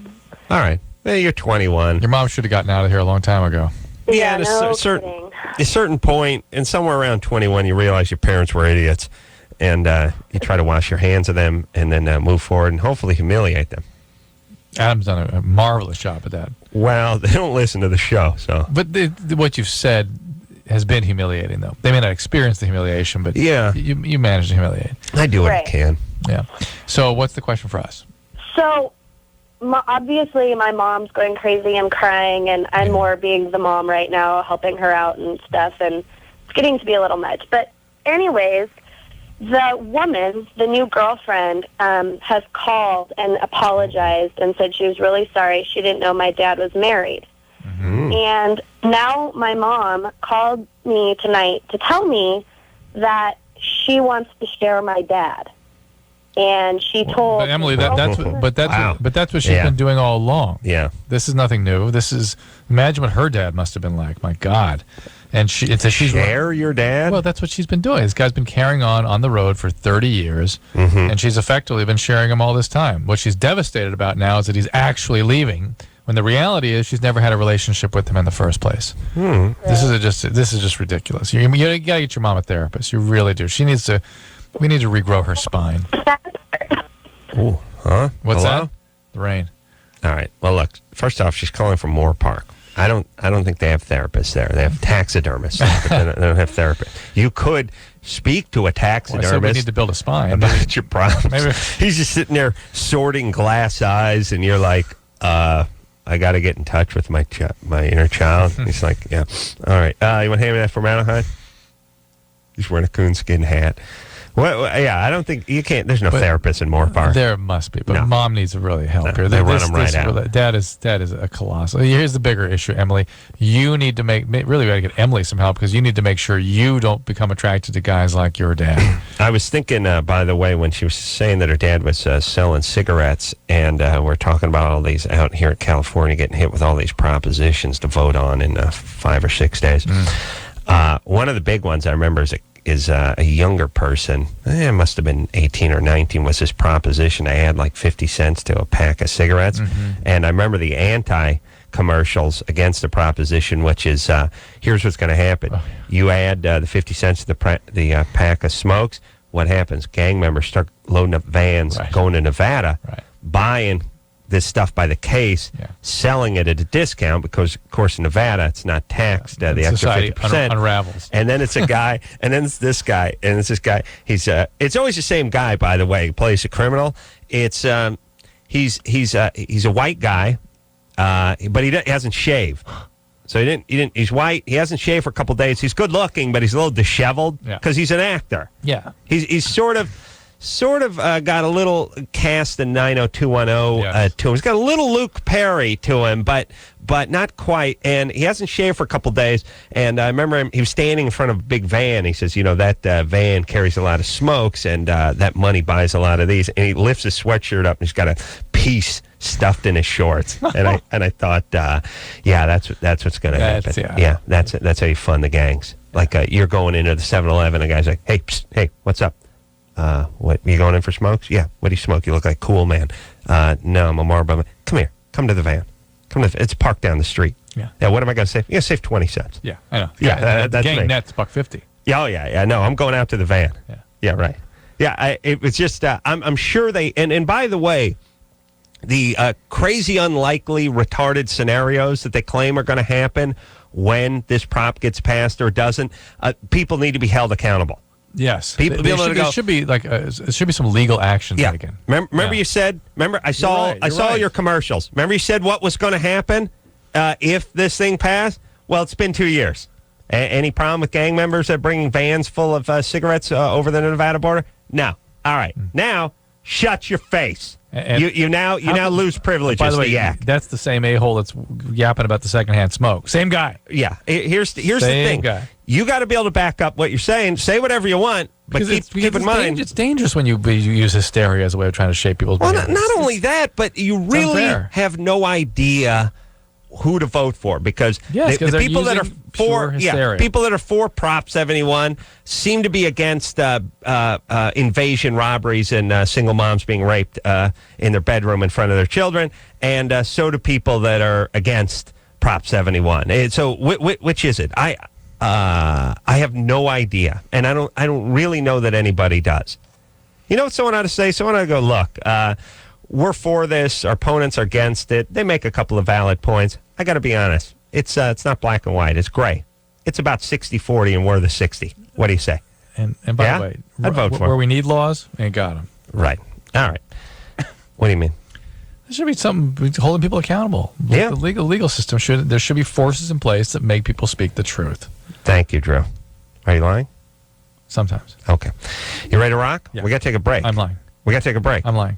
All right. Well, you're 21. Your mom should have gotten out of here a long time ago. Yeah, at no a certain point, and somewhere around 21, you realize your parents were idiots, and you try to wash your hands of them, and then move forward and hopefully humiliate them. Adam's done a marvelous job at that. Well, they don't listen to the show, so. But what you've said has been humiliating, though. They may not experience the humiliation, but you manage to humiliate. I do what I Right. can. Yeah. So what's the question for us? So, obviously, my mom's going crazy. I'm crying, and I'm more being the mom right now, helping her out and stuff, and it's getting to be a little much. But anyways, the woman, the new girlfriend, has called and apologized and said she was really sorry. She didn't know my dad was married. And now my mom called me tonight to tell me that she wants to share my dad. And she told... But Emily, that's what she's been doing all along. Yeah. This is nothing new. Imagine what her dad must have been like. My God. And she's Share your dad? Well, that's what she's been doing. This guy's been carrying on the road for 30 years, and she's effectively been sharing him all this time. What she's devastated about now is that he's actually leaving, when the reality is she's never had a relationship with him in the first place. This is just ridiculous. You gotta get your mom a therapist. You really do. We need to regrow her spine. Ooh, huh? What's Hello? that? The rain. All right. Well, look. First off, she's calling from Moore Park. I don't think they have therapists there. They have taxidermists. But they don't have therapists. You could speak to a Well, I taxidermist said we need to build a spine. about your problems. Maybe. He's just sitting there sorting glass eyes, and you're like, I got to get in touch with my inner child. He's like, yeah. All right. You want to hand me that formaldehyde? He's wearing a coonskin hat. Well, yeah, I don't think you can't. There's no therapist in Moore Park. There must be, but No. Mom needs to really help here. They run 'em right out. That is a colossal. Here's the bigger issue, Emily. You need to really got to get Emily some help because you need to make sure you don't become attracted to guys like your dad. I was thinking, by the way, when she was saying that her dad was selling cigarettes, and we're talking about all these out here in California getting hit with all these propositions to vote on in 5 or 6 days. One of the big ones I remember is a younger person, it must have been 18 or 19, was this proposition. I had like 50 cents to a pack of cigarettes. And I remember the anti-commercials against the proposition, which is, here's what's going to happen. You add the 50 cents to the pack of smokes, what happens? Gang members start loading up vans, going to Nevada, buying this stuff by the case, selling it at a discount because, of course, in Nevada, it's not taxed. The extra 50% unravels. And then it's a guy, and then it's this guy, and it's this guy. It's always the same guy, by the way, who plays a criminal. It's he's a white guy, but he hasn't shaved. So he didn't. He's white. He hasn't shaved for a couple days. He's good looking, but he's a little disheveled because he's an actor. Yeah, he's sort of got a little cast in 90210 to him. He's got a little Luke Perry to him, but not quite. And he hasn't shaved for a couple days. And I remember he was standing in front of a big van. He says, that van carries a lot of smokes, and that money buys a lot of these. And he lifts his sweatshirt up, and he's got a piece stuffed in his shorts. And I thought, that's what's going to happen. That's how you fund the gangs. Like you're going into the 7-Eleven, and the guy's like, hey, psst, hey, what's up? What, you going in for smokes? Yeah. What do you smoke? You look like Cool Man. No, I'm a Marlboro. Come here. Come to the van. It's parked down the street. Yeah. What am I going to save? You're going to save 20 cents. Yeah, I know. Yeah, that's gang me. net's $1.50. Yeah, yeah. No, I'm going out to the van. Yeah, right. Yeah, it was just, I'm sure they, and by the way, the crazy, unlikely, retarded scenarios that they claim are going to happen when this prop gets passed or doesn't, people need to be held accountable. Yes, there should be some legal action taken. Remember you said. Remember I saw your commercials. Remember you said what was going to happen if this thing passed. Well, it's been 2 years. Any problem with gang members that bringing vans full of cigarettes over the Nevada border? No. All right. Now shut your face. You now lose privileges. By the way, that's the same a-hole that's yapping about the secondhand smoke. Same guy. Yeah. Here's the thing. Guy. You got to be able to back up what you're saying. Say whatever you want, but keep in mind it's dangerous when you use hysteria as a way of trying to shape people's behavior. Well, not only that, but you really have no idea who to vote for because the people that are for Prop 71 seem to be against invasion robberies and single moms being raped in their bedroom in front of their children, and so do people that are against Prop 71. And so which is it? I have no idea, and I don't really know that anybody does. You know what someone ought to say? Someone ought to go, look, we're for this. Our opponents are against it. They make a couple of valid points. I got to be honest. It's not black and white. It's gray. It's about 60-40, and we're the 60. What do you say? And by the way, I'd vote for where we need laws, ain't got them. Right. All right. What do you mean? There should be something holding people accountable. Yeah. The legal system there should be forces in place that make people speak the truth. Thank you, Drew. Are you lying? Sometimes. Okay. You ready to rock? Yeah. We got to take a break. I'm lying. We got to take a break. I'm lying.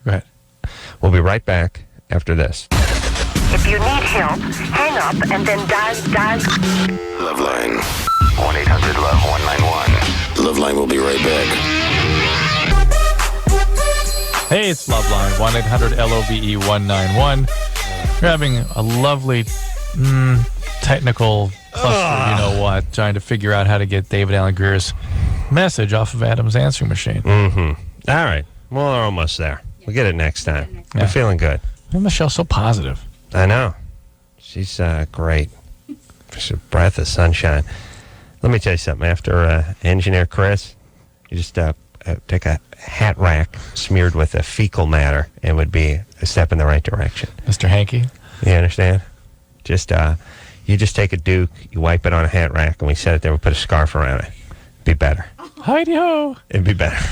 Go ahead. We'll be right back after this. If you need help, hang up and then dial. LoveLine. 1-800-LOVE-191. LoveLine will be right back. Hey, it's LoveLine. 1-800-LOVE-191. You're having a lovely technical cluster, you know what, trying to figure out how to get David Allen Greer's message off of Adam's answering machine. Mm-hmm. All right. Well, we're almost there. We'll get it next time. I'm feeling good. Michelle's so positive. I know. She's great. She's a breath of sunshine. Let me tell you something. After Engineer Chris, you just take a hat rack smeared with a fecal matter and would be a step in the right direction. Mr. Hankey? You understand? You just take a Duke, you wipe it on a hat rack, and we set it there, we put a scarf around it. It'd be better. Hi-de-ho. It'd be better.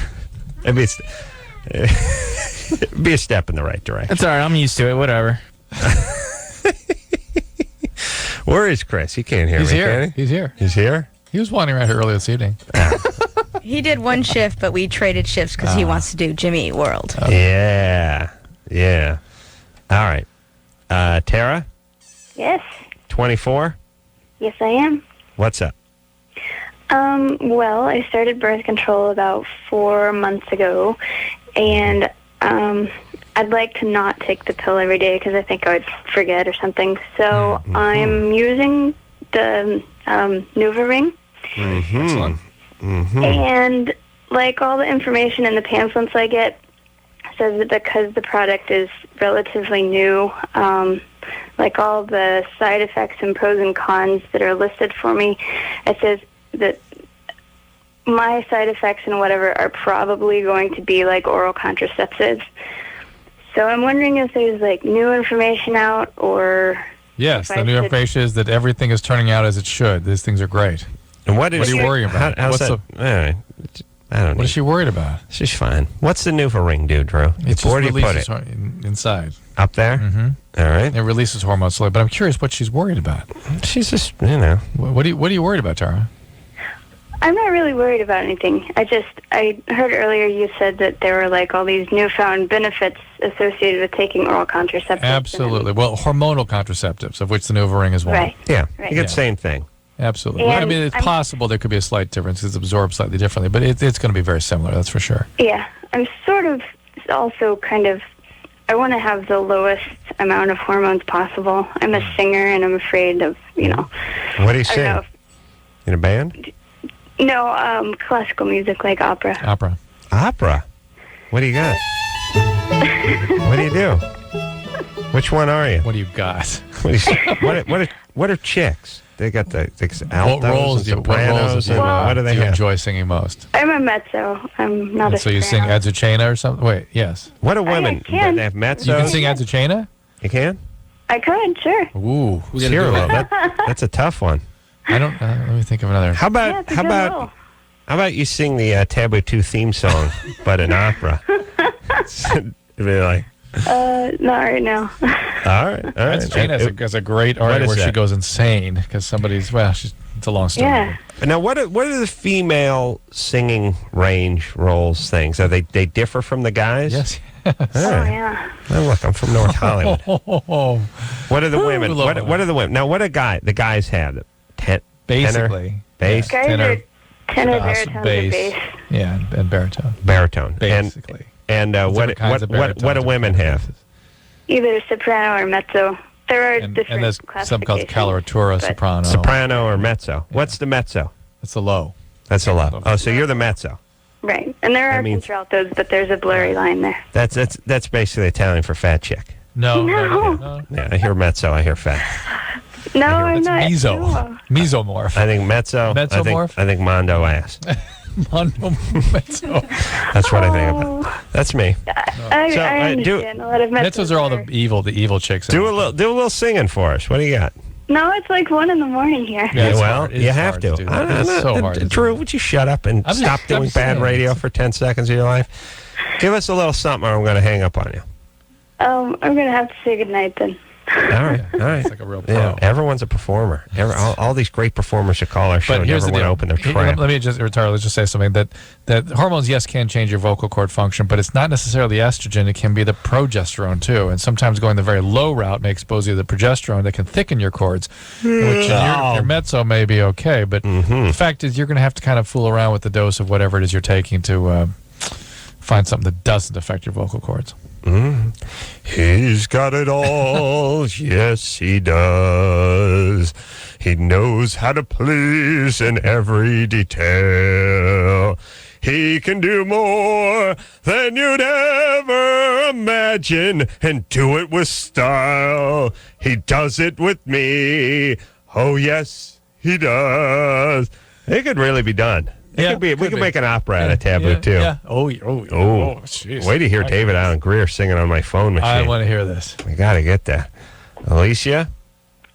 It'd be a step in the right direction. It's all right. I'm used to it. Whatever. Where is Chris? He can't hear me. Can he? He's here. He's here? He was wandering around here earlier this evening. He did one shift, but we traded shifts because he wants to do Jimmy Eat World. Yeah. All right. Tara, Yes. 24. Yes, I am. What's up? Well, I started birth control about 4 months ago, and I'd like to not take the pill every day because I think I would forget or something. So I'm using the NuvaRing. Excellent. And like all the information in the pamphlets I get says that because the product is relatively new, like all the side effects and pros and cons that are listed for me, it says that my side effects and whatever are probably going to be like oral contraceptives. So I'm wondering if there's like new information out or... Yes, the new information is that everything is turning out as it should. These things are great. And what are you worrying about? How's that? I don't know. What is she worried about? She's fine. What's the NuvaRing do, Drew? It Where do you put it? Inside. Up there? Mm-hmm. All right. It releases hormones slowly, but I'm curious what she's worried about. She's just, you know. What are you worried about, Tara? I'm not really worried about anything. I heard earlier you said that there were like all these newfound benefits associated with taking oral contraceptives. Absolutely. Well, hormonal contraceptives, of which the NuvaRing is one. Right. Yeah. Right. You get the same thing. Absolutely. Well, I mean, it's possible there could be a slight difference because it's absorbed slightly differently, but it's going to be very similar, that's for sure. Yeah. I'm sort of also kind of, I want to have the lowest amount of hormones possible. I'm a singer and I'm afraid of, you know. What do you I don't know sing? In a band? No, classical music like opera. Opera? What do you got? What do you do? Which one are you? What do you got? What are chicks? They got the altos What roles and sopranos, and what do they have? enjoy singing most? I'm a mezzo. I'm not a So you sing soprano. Azucena or something? Wait, yes. What do women? can. They have mezzos? You can sing Azucena? You can? I could, sure. Ooh. Who's gonna do Cyril, it? that's a tough one. I don't. Let me think of another. How Yeah, it's a good role. about you sing the Taboo 2 theme song, but in opera? It'd be like, Not right now. all right. Azucena has a great art is where she that? goes insane because somebody's. Well, it's a long story. Yeah. Now, what are the female singing range roles things? Are they differ from the guys? Yes. All Oh, right. yeah. Oh, look, I'm from North Hollywood. Oh, What are the women? love What are the women? Now, what do the guys have? basically. Bass, Guys Tenor, are tenor, bass, baritone, and bass. bass. Yeah, and baritone. baritone, Basically. and what kinds of baritones do and women have? Either soprano or mezzo. There are And different there's some called classifications, coloratura, but- soprano. Soprano or mezzo? What's the mezzo? That's the low. That's a low. Oh, so you're the mezzo. Right. And there are means- contraltos, but there's a blurry line there. That's basically Italian for fat chick. No. Yeah, I hear mezzo. I hear fat. No, I'm That's not. meso. No. Mesomorph. I think mezzo. Mezzomorph? I think mondo ass. Mezzo. That's what I think about. That's me. I So, understand. A lot of mezzos Mezzos are all the evil chicks. Do a little singing for us. What do you got? No, it's like 1 in the morning here. Yeah, it's well, hard. It you is have hard to. do that. It's so hard to do. Drew, would you shut up and I'm stop just- doing I'm bad saying, radio it's- for 10 seconds of your life? Give us a little something or I'm going to hang up on you. I'm going to have to say goodnight then. All right. It's like a real pro. Yeah, everyone's a performer. All these great performers should call our show But and here's never the want to deal. open their trap. Let me just retire. Let's just say something that hormones, yes, can change your vocal cord function, but it's not necessarily estrogen. It can be the progesterone too. And sometimes going the very low route may expose you to the progesterone that can thicken your cords, which your mezzo may be okay. But the fact is, you're going to have to kind of fool around with the dose of whatever it is you're taking to find something that doesn't affect your vocal cords. He's got it all, yes he does. He knows how to please in every detail. He can do more than you'd ever imagine and do it with style. He does it with me. Oh, yes, he does. It could really be done. Yeah, We could be. make an opera out of Taboo, too. Yeah. Oh, jeez. wait to hear David Allen Greer singing on my phone machine. I want to hear this. We got to get that. Alicia,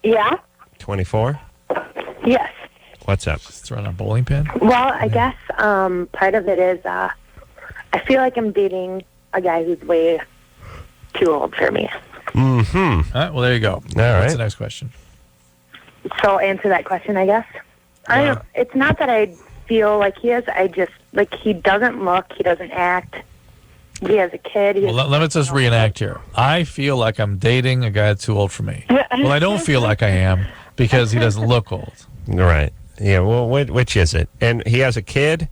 Yeah? 24. Yes. What's up? Just throwing a bowling pin. Well, I guess part of it is I feel like I'm dating a guy who's way too old for me. Mm-hmm. All right, well, there you go. All right. What's the next question? So answer that question, I guess. I don't. It's not that I feel like he is. I just like, he doesn't look, he doesn't act. He has a kid. Well, let me just reenact here. I feel like I'm dating a guy that's too old for me. Well, I don't feel like I am because he doesn't look old. Right. Yeah, well, which is it? And he has a kid?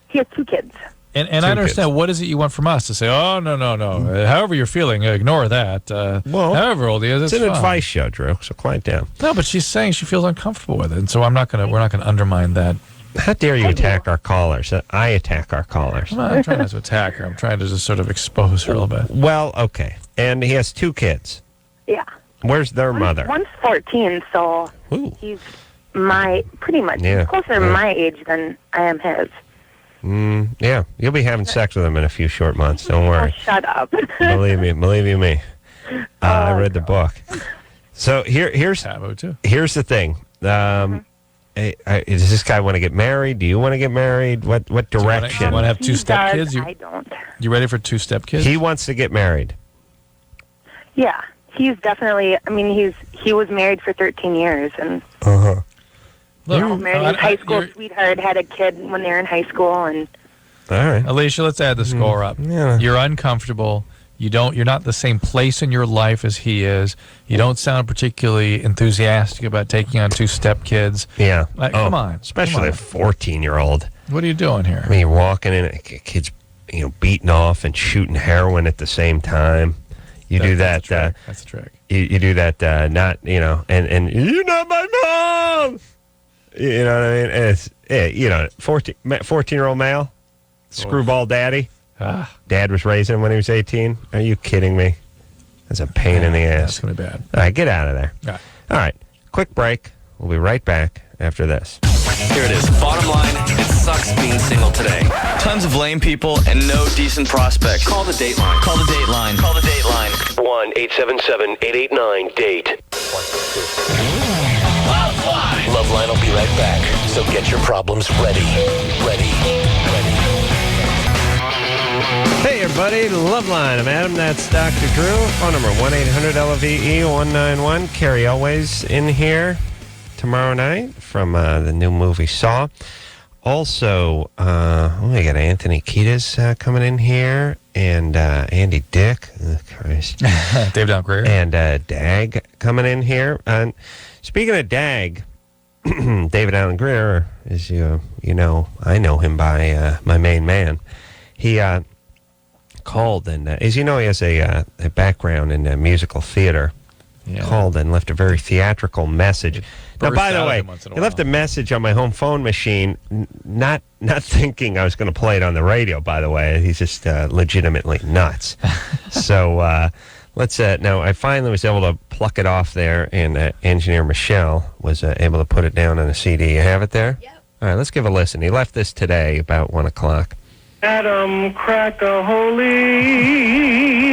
He has 2 kids. And I understand, what is it you want from us? To say, oh, no. However you're feeling, ignore that. Well, however old he is, it's an advice show, Drew, so quiet down. No, but she's saying she feels uncomfortable with it, and so we're not going to undermine that. How dare you attack our callers? I attack our callers. I'm trying not to attack her. I'm trying to just sort of expose her a little bit. Well, okay. And he has 2 kids. Yeah. Where's their mother? One's 14, so he's pretty much closer to my age than I am his. Yeah, you'll be having sex with him in a few short months. Don't worry. Oh, shut up. Believe you me. I read the book. So here's the thing. Does this guy want to get married? Do you want to get married? What direction? You want to have 2 stepkids? I don't. You ready for 2 stepkids? He wants to get married. Yeah, he's definitely. I mean, he was married for 13 years and. Married his high school sweetheart, had a kid when they were in high school, and. All right, Alicia, let's add the score up. Yeah. You're uncomfortable. You're not the same place in your life as he is. You don't sound particularly enthusiastic about taking on 2 stepkids. Yeah. Come on. Especially a 14-year-old. What are you doing here? I mean, you're walking in, a kid's, beating off and shooting heroin at the same time. You do that. That's the trick. You do that. Not, and you're not my mom. You know what I mean? It's 14-year-old male, screwball daddy. Dad was raising him when he was 18. Are you kidding me? That's a pain in the ass. That's going to be bad. All right, get out of there. All right, quick break. We'll be right back after this. Here it is. Bottom line, it sucks being single today. Tons of lame people and no decent prospects. Call the Dateline. Call the Dateline. Call the Dateline. 1-877-889-DATE. LoveLine will be right back. So get your problems ready. Hey, everybody. LoveLine. I'm Adam. That's Dr. Drew. Phone number 1-800-LOVE-191. Carrie Elway's in here tomorrow night from the new movie Saw. Also, we got Anthony Kiedis coming in here, and Andy Dick. Oh, Christ. David Allen Greer. And Dag coming in here. And speaking of Dag, David Allen Greer, as I know him by my main man. He called, and as you know, he has a background in musical theater. Yeah. Called and left a very theatrical message. Now, by the way, he left a message on my home phone machine, not thinking I was going to play it on the radio, by the way. He's just legitimately nuts. So let's now, I finally was able to pluck it off there, and engineer Michelle was able to put it down on a CD. You have it there? Yep. All right, let's give a listen. He left this today about 1 o'clock. Adam Crack-a-Holy,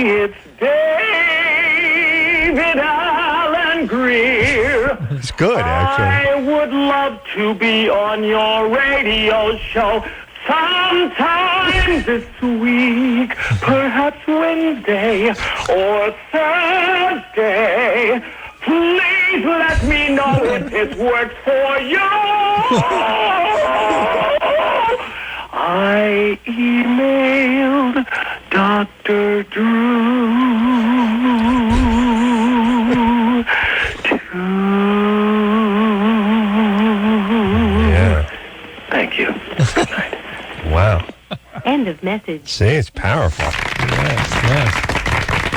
it's David Allen Greer. It's good, actually. I would love to be on your radio show sometime this week, perhaps Wednesday or Thursday. Please let me know if it works for you. I emailed Dr. Drew to... Yeah. Thank you. Good night. Wow. End of message. See, it's powerful. Yes.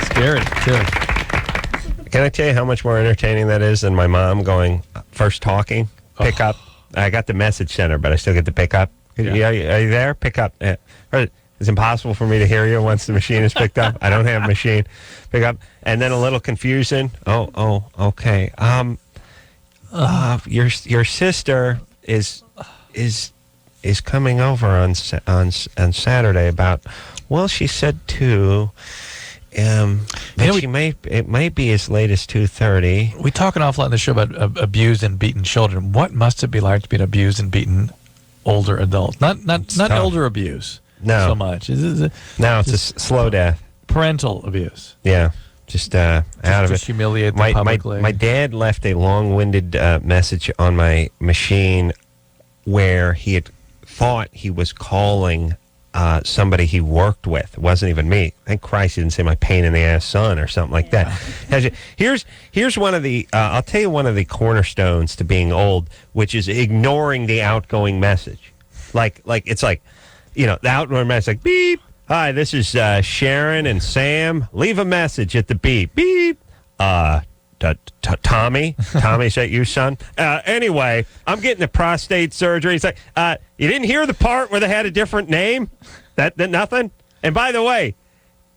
Scary, too. Can I tell you how much more entertaining that is than my mom going first talking, pick up? I got the message center, but I still get to pick up. Yeah. Are you there? Pick up. It's impossible for me to hear you once the machine is picked up. I don't have a machine. Pick up. And then a little confusion. Oh, okay. Your sister is coming over on Saturday about, well, she said 2. It might be as late as 2:30. We talk an awful lot in the show about abused and beaten children. What must it be like to be an abused and beaten older adult? Not older abuse. No. So much. It's a slow death. Parental abuse. Yeah. Just out of it. Humiliate them publicly. My dad left a long-winded message on my machine where he had thought he was calling somebody he worked with. It wasn't even me. Thank Christ he didn't say my pain in the ass son or something like that. Here's one of the I'll tell you one of the cornerstones to being old, which is ignoring the outgoing message. Like it's like, the outgoing message, like beep. Hi, this is Sharon and Sam. Leave a message at the beep. Beep. Tommy, is that you, son? Anyway, I'm getting the prostate surgery. It's like, you didn't hear the part where they had a different name? That nothing? And by the way,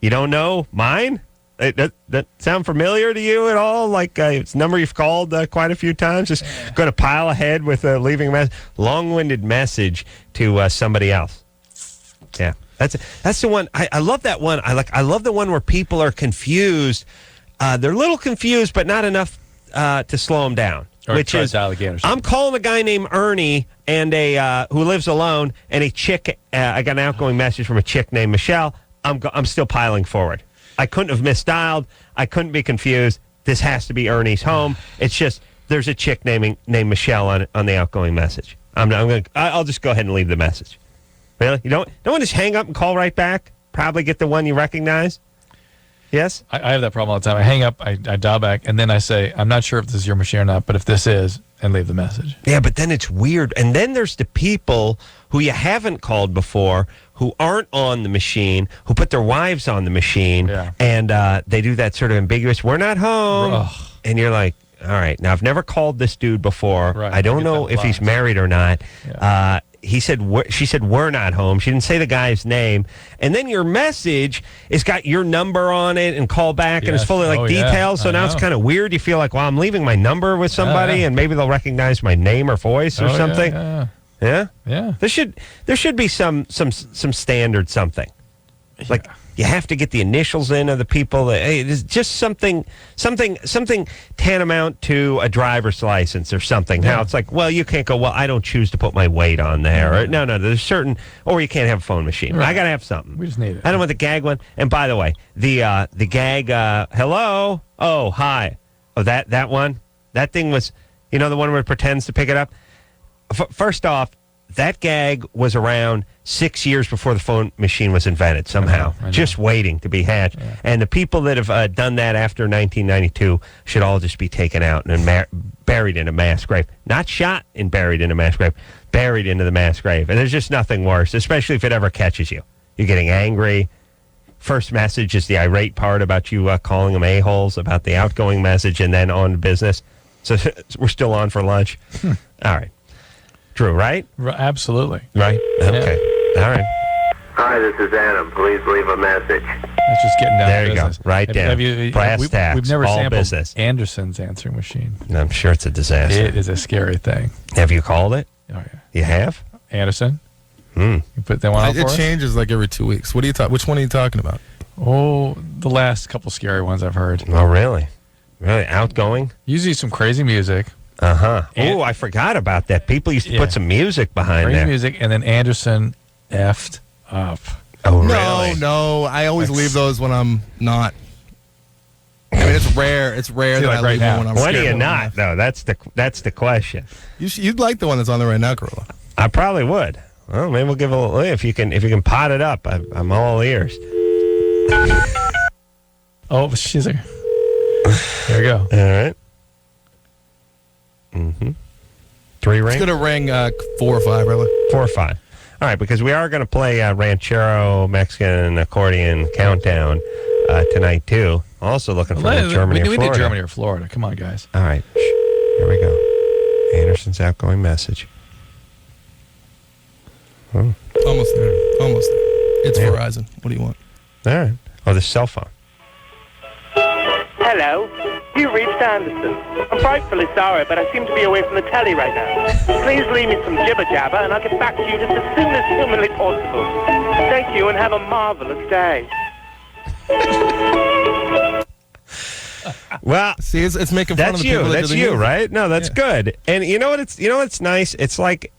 you don't know mine? That sound familiar to you at all? Like it's a number you've called quite a few times? Just going to pile ahead with leaving a long-winded message to somebody else. Yeah, that's the one. I love that one. I love the one where people are confused. They're a little confused, but not enough to slow them down. Which is, I'm calling a guy named Ernie and who lives alone, and a chick. I got an outgoing message from a chick named Michelle. I'm still piling forward. I couldn't have misdialed. I couldn't be confused. This has to be Ernie's home. It's just there's a chick named Michelle on the outgoing message. I'll just go ahead and leave the message. Really? You don't want to just hang up and call right back? Probably get the one you recognize. Yes? I have that problem all the time. I hang up, I dial back, and then I say, I'm not sure if this is your machine or not, but if this is, and leave the message. Yeah, but then it's weird. And then there's the people who you haven't called before who aren't on the machine, who put their wives on the machine, and they do that sort of ambiguous, we're not home. Ugh. And you're like, all right, now I've never called this dude before. Right. I don't know if he's married or not. Yeah. She said, we're not home. She didn't say the guy's name. And then your message has got your number on it and call back, and it's full of details. So now it's kind of weird. You feel like, well, I'm leaving my number with somebody, and maybe they'll recognize my name or voice or something. Yeah. There should be some standard something. Like you have to get the initials in of the people. It's just something tantamount to a driver's license or something. Now it's like, well, you can't go, well, I don't choose to put my weight on there. Or, no, there's certain, or you can't have a phone machine. Right. I got to have something. We just need it. I don't want the gag one. And by the way, the gag, hello, oh, hi. Oh, that one? That thing was, the one where it pretends to pick it up? First off, that gag was around 6 years before the phone machine was invented somehow. I know. Just waiting to be hatched. Yeah. And the people that have done that after 1992 should all just be taken out and buried in a mass grave. Not shot and buried in a mass grave, buried into the mass grave. And there's just nothing worse, especially if it ever catches you. You're getting angry. First message is the irate part about you calling them a-holes, about the outgoing message, and then on to business. So we're still on for lunch. All right. True, right? Absolutely. Right? Okay. Yeah. All right. Hi, this is Adam. Please leave a message. That's just getting down there to business. There you go. Right down. Brass tacks. We've never all sampled business. Anderson's answering machine. I'm sure it's a disaster. It is a scary thing. Have you called it? Oh, yeah. You have? Anderson? You put that one on for us? It changes like every 2 weeks. What are you which one are you talking about? Oh, the last couple scary ones I've heard. Oh, really? Really? Outgoing? Usually some crazy music. Uh-huh. Oh, I forgot about that. People used to put some music behind crazy there. Music, and then Anderson effed up. Oh, really? No. I always leave those when I'm not. I mean, it's rare. It's rare that I leave them when I'm scared. When are you not, though? That's the question. You'd like the one that's on there right now, Gorilla. I probably would. Well, maybe we'll give a little. If you can pot it up, I'm all ears. Oh, she's there. There we go. All right. Mm-hmm. 3 ring? It's going to ring 4 or 5, really. 4 or 5. All right, because we are going to play Ranchero Mexican Accordion Countdown tonight, too. Also looking for Germany or Florida. We need Germany or Florida. Come on, guys. All right. Here we go. Anderson's outgoing message. Oh. Almost there. It's Verizon. What do you want? All right. Oh, the cell phone. Hello. You reached Anderson. I'm frightfully sorry, but I seem to be away from the telly right now. Please leave me some jibber-jabber, and I'll get back to you just as soon as humanly possible. Thank you, and have a marvelous day. Well, see, it's making fun of the people. That's you, right? No, that's good. And you know what? It's what's nice. It's like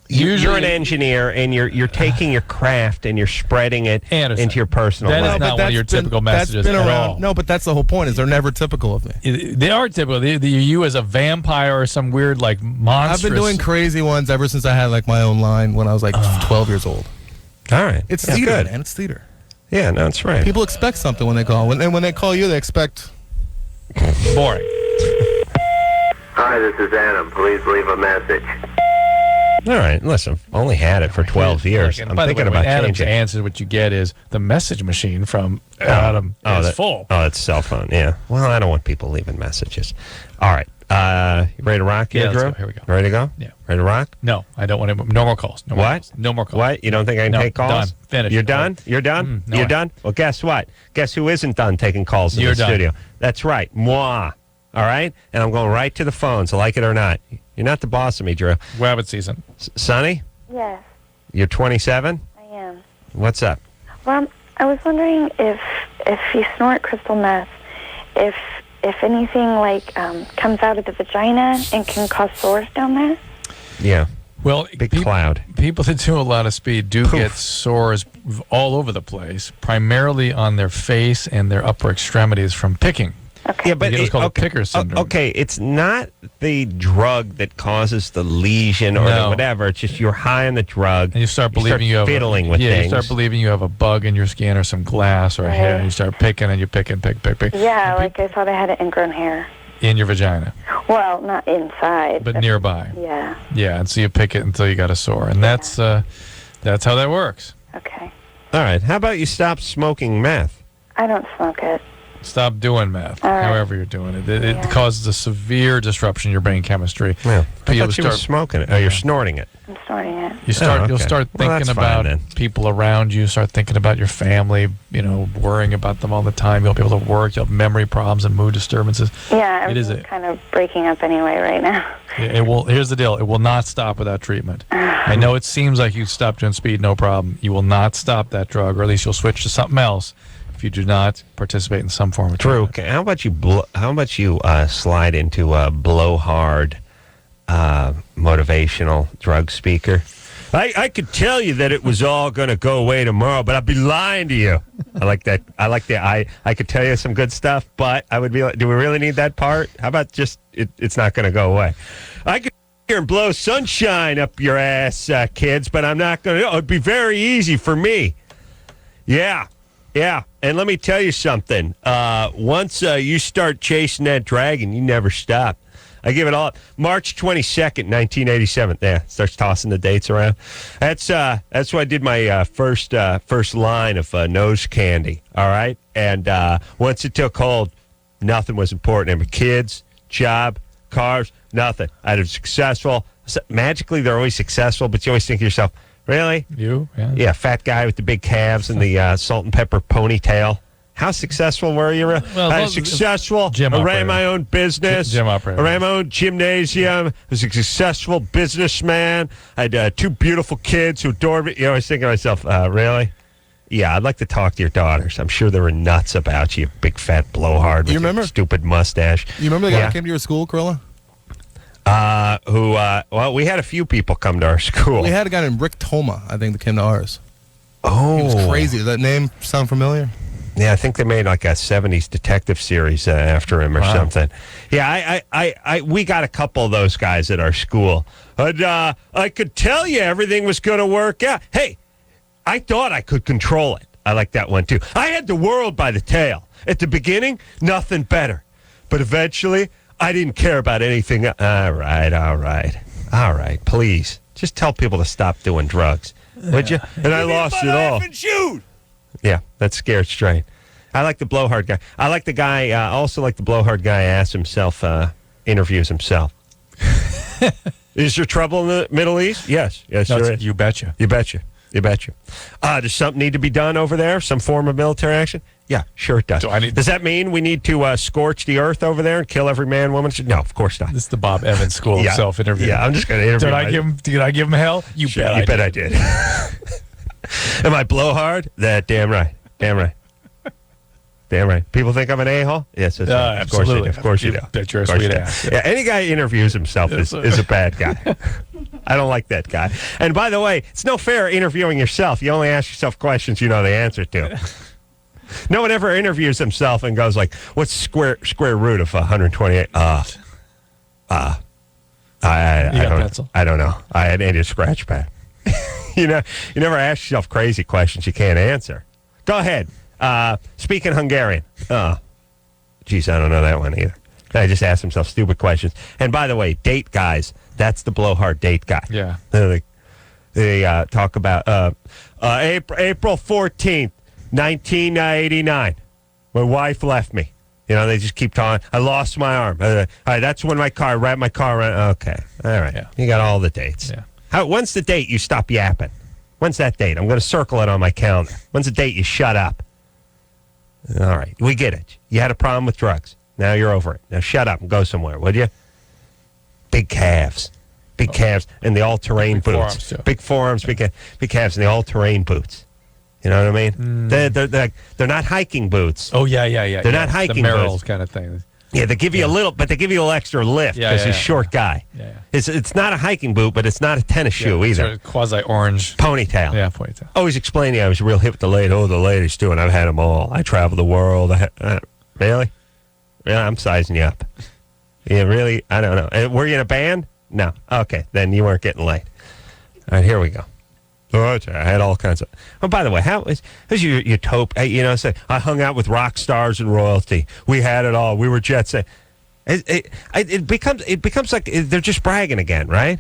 you're an engineer, and you're taking your craft and you're spreading it into your personal life. That is not one of your typical messages That's been at around. all. No, but that's the whole point. Is they're never typical of me. They are typical. You as a vampire or some weird like monstrous. I've been doing crazy ones ever since I had like my own line when I was like 12 years old. All right, It's That's theater, good. man. It's theater. Yeah, no, that's right. People expect something when they call. And when they call you, they expect boring. Hi, this is Adam. Please leave a message. All right, listen, I've only had it for 12 years. And I'm by the thinking way, about when Adam's changing. answer, what you get is the message machine from Adam is full. Oh, it's cell phone. Yeah. Well, I don't want people leaving messages. All right. You ready to rock here, Yeah, let's Drew? go. Here we go. Ready to go? Yeah. Ready to rock? No, I don't want to. No more calls. No more What? calls. No more calls. What? You don't think I can No, take calls? done. Finished. You're done? You're done? no, You're I- done? Well, guess what? Guess who isn't done taking calls in You're the done. studio? That's right. Moi. All right? And I'm going right to the phones, like it or not. You're not the boss of me, Drew. Rabbit season. Sonny, Yes, you're 27? I am. What's up? Well, I was wondering if you snort crystal meth, if anything like comes out of the vagina and can cause sores down there. Yeah. Well, Big cloud. People that do a lot of speed do get sores all over the place, primarily on their face and their upper extremities from picking. Okay. Yeah, but It's called picker syndrome. Okay, it's not the drug that causes the lesion or the No. whatever. It's just you're high on the drug. And you start believing you have fiddling with you things. start believing you have a bug in your skin or some glass or a hair, and you start picking and you pick, pick Yeah, like I thought I had an ingrown hair. in your vagina, Well, not inside. but nearby. Yeah. Yeah, and so you pick it until you got a sore, and that's how that works. Okay. All right. How about you stop smoking meth? I don't smoke it. Stop doing meth, All right. however you're doing it. It causes a severe disruption in your brain chemistry. Yeah. I People thought you were smoking it. Oh, you're snorting it. I'm snorting it. You'll okay. start Well, thinking that's fine about then. people around you. Start thinking about your family. Worrying about them all the time. You'll be able to work. You'll have memory problems and mood disturbances. Yeah, It is I'm kind of breaking up anyway right now. It will. Here's the deal. It will not stop without treatment. I know it seems like you stopped doing speed, no problem. You will not stop that drug, or at least you'll switch to something else if you do not participate in some form of Drew, treatment. okay, how about you slide into a blowhard motivational drug speaker? I could tell you that it was all going to go away tomorrow, but I'd be lying to you. I like that. I could tell you some good stuff, but I would be like, do we really need that part? How about just it's not going to go away? I could here and blow sunshine up your ass, kids, but I'm not going to. It'd be very easy for me. Yeah. And let me tell you something. Once you start chasing that dragon, you never stop. I give it all up. March 22nd, 1987. Yeah, starts tossing the dates around. That's when I did my first line of nose candy. All right, and once it took hold, nothing was important anymore. Kids, job, cars, nothing. I was successful. Magically, they're always successful, but you always think to yourself, really? You? Yeah. Yeah, fat guy with the big calves and the salt and pepper ponytail. How successful were you? I was successful. Gym I operator. ran my own business. Gym operator. I ran my own gymnasium. I was a successful businessman. I had 2 beautiful kids who adored me. I was thinking to myself, really? Yeah, I'd like to talk to your daughters. I'm sure they were nuts about you, big fat blowhard with You remember? your stupid mustache. You remember the guy Yeah. that came to your school, Corolla? Well, we had a few people come to our school. We had a guy named Rick Toma, I think, that came to ours. Oh. He was crazy. Does that name sound familiar? Yeah, I think they made like a 70s detective series after him or something. Yeah, we got a couple of those guys at our school. And I could tell you everything was going to work out. Hey, I thought I could control it. I like that one, too. I had the world by the tail. At the beginning, nothing better. But eventually, I didn't care about anything. All right. Please, just tell people to stop doing drugs, would you? And I lost it all. Shoot! Yeah, that's scared straight. I like the blowhard guy. I like the guy. Also like the blowhard guy. Asks himself, interviews himself. Is there trouble in the Middle East? Yes, there is. You betcha. You betcha. Does something need to be done over there? Some form of military action? Yeah, sure it does. Does that mean we need to scorch the earth over there and kill every man, woman? No, of course not. This is the Bob Evans School of Self-Interview. Yeah, I'm just going to interview. Did I give him hell? You bet I did. Am I blowhard? Damn right. People think I'm an a-hole? Yes, of absolutely. Of course you do. Bet you're a sweet ass. Yeah, any guy who interviews himself is a bad guy. I don't like that guy. And by the way, it's no fair interviewing yourself. You only ask yourself questions you know the answer to. No one ever interviews himself and goes like, "What's square root of 128?" I don't know. I need a scratch pad. You never ask yourself crazy questions you can't answer. Go ahead. Speak in Hungarian. Geez, I don't know that one either. I just asked himself stupid questions. And by the way, date guys, that's the blowhard date guy. Yeah. They talk about April 14th, 1989. My wife left me. They just keep talking. I lost my arm. All right, that's when I wrapped my car around. Okay. All right. Yeah. You got all the dates. Yeah. When's the date you stop yapping? When's that date? I'm going to circle it on my calendar. When's the date you shut up? All right. We get it. You had a problem with drugs. Now you're over it. Now shut up and go somewhere, would you? Big calves. Big calves and the all-terrain boots. Big forearms, big calves and the all-terrain boots. You know what I mean? They're not hiking boots. Oh, yeah. They're not hiking the Merrells boots. kind of thing. Yeah, they give you a little, but they give you a little extra lift because he's a short guy. Yeah. It's not a hiking boot, but it's not a tennis shoe either. Sort of quasi-orange. Ponytail. Yeah, ponytail. Always explaining I was real hip with the ladies. Oh, the ladies too, and I've had them all. I travel the world. Really? Yeah, I'm sizing you up. Yeah, really? I don't know. Were you in a band? No. Okay, then you weren't getting laid. All right, here we go. Oh, I had all kinds of. Oh, by the way, how's your tope? Say I hung out with rock stars and royalty. We had it all. We were jet set. It becomes like they're just bragging again, right?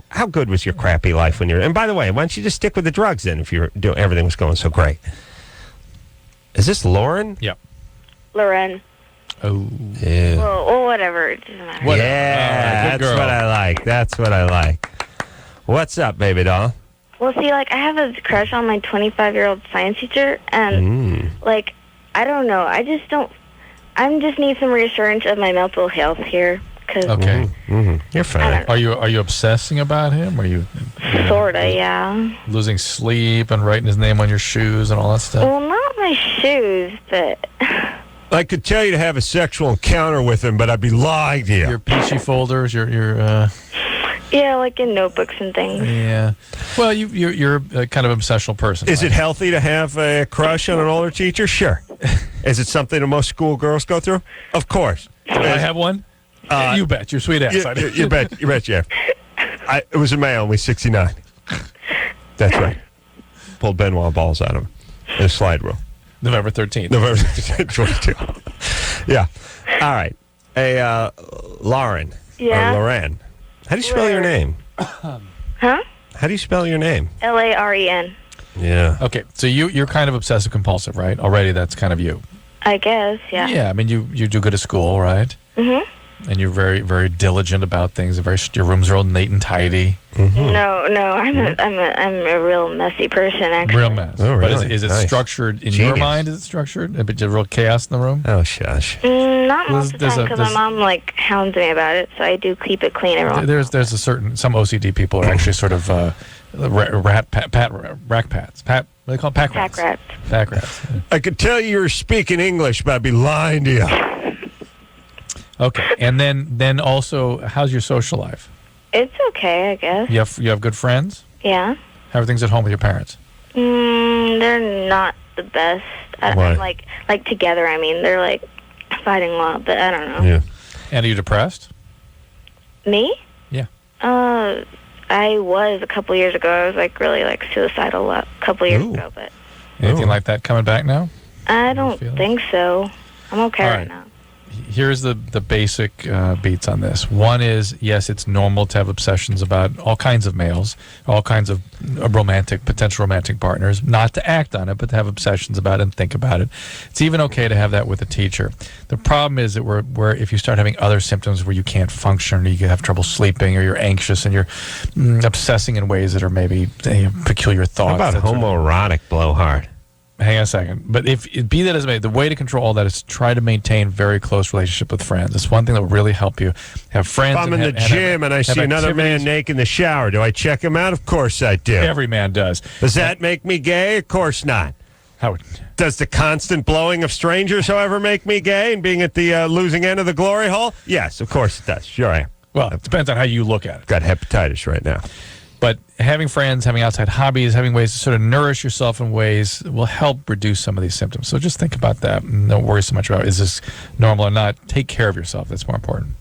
How good was your crappy life when you're? And by the way, why don't you just stick with the drugs then if everything was going so great? Is this Lauren? Yep. Loren. Oh, yeah. Well, whatever. It doesn't matter. Yeah, that's what I like. That's what I like. What's up, baby doll? Well, see, I have a crush on my 25-year-old science teacher, and, I don't know. I just need some reassurance of my mental health here. Okay. You're fine. Are you obsessing about him? Are you sorta, yeah. Losing sleep and writing his name on your shoes and all that stuff? Well, not my shoes, but... I could tell you to have a sexual encounter with him, but I'd be lying to you. Your peachy folders, your Yeah, like in notebooks and things. Yeah. Well, you're a kind of obsessional person. Is it healthy to have a crush on an older teacher? Sure. Is it something that most schoolgirls go through? Of course. Do I have one? You bet. Your sweet ass. You bet, Jeff. It was in May, only 69. That's right. Pulled Benoit balls out of him in a slide rule. November 13th. November 22. Yeah. All right. Hey, Lauren. Yeah? Or Loren. How do you spell your name? Huh? How do you spell your name? Laren. Yeah. Okay, so you're kind of obsessive compulsive, right? Already that's kind of you. I guess, yeah. Yeah, I mean you do good at school, right? Mm-hmm. And you're very, very diligent about things. Your rooms are all neat and tidy. Mm-hmm. No, I'm a real messy person, actually. Real mess. Oh, really? But is it Nice. structured in Genius. your mind? Is it structured? A bit of real chaos in the room? Oh, shush. Not most of the time, because my mom hounds me about it, so I do keep it clean every once. There's some OCD people are actually sort of rack pats. What do they call them? Pack rats. Pack rats. Yeah. I could tell you were speaking English, but I'd be lying to you. Okay, and then also, how's your social life? It's okay, I guess. You have good friends? Yeah. How are things at home with your parents? They're not the best. Why? Like together, I mean. They're, fighting a lot, but I don't know. Yeah. And are you depressed? Me? Yeah. I was a couple years ago. I was, really, suicidal a couple years ago, but... Anything like that coming back now? I don't think so. I'm okay right now. Here's the basic beats on this. One is, yes, it's normal to have obsessions about all kinds of males, all kinds of potential romantic partners, not to act on it, but to have obsessions about it and think about it. It's even okay to have that with a teacher. The problem is that where if you start having other symptoms where you can't function, or you have trouble sleeping, or you're anxious, and you're obsessing in ways that are maybe peculiar thoughts. How about homoerotic blowhard? Hang on a second. But be that as it may, the way to control all that is to try to maintain very close relationship with friends. It's one thing that will really help you. Have friends. If I'm in the gym and I see another man naked in the shower, do I check him out? Of course I do. Every man does. Does that make me gay? Of course not. Does the constant blowing of strangers, however, make me gay and being at the losing end of the glory hole? Yes, of course it does. Sure I am. Well, it depends on how you look at it. Got hepatitis right now. But having friends, having outside hobbies, having ways to sort of nourish yourself in ways will help reduce some of these symptoms. So just think about that. And don't worry so much about is this normal or not. Take care of yourself. That's more important.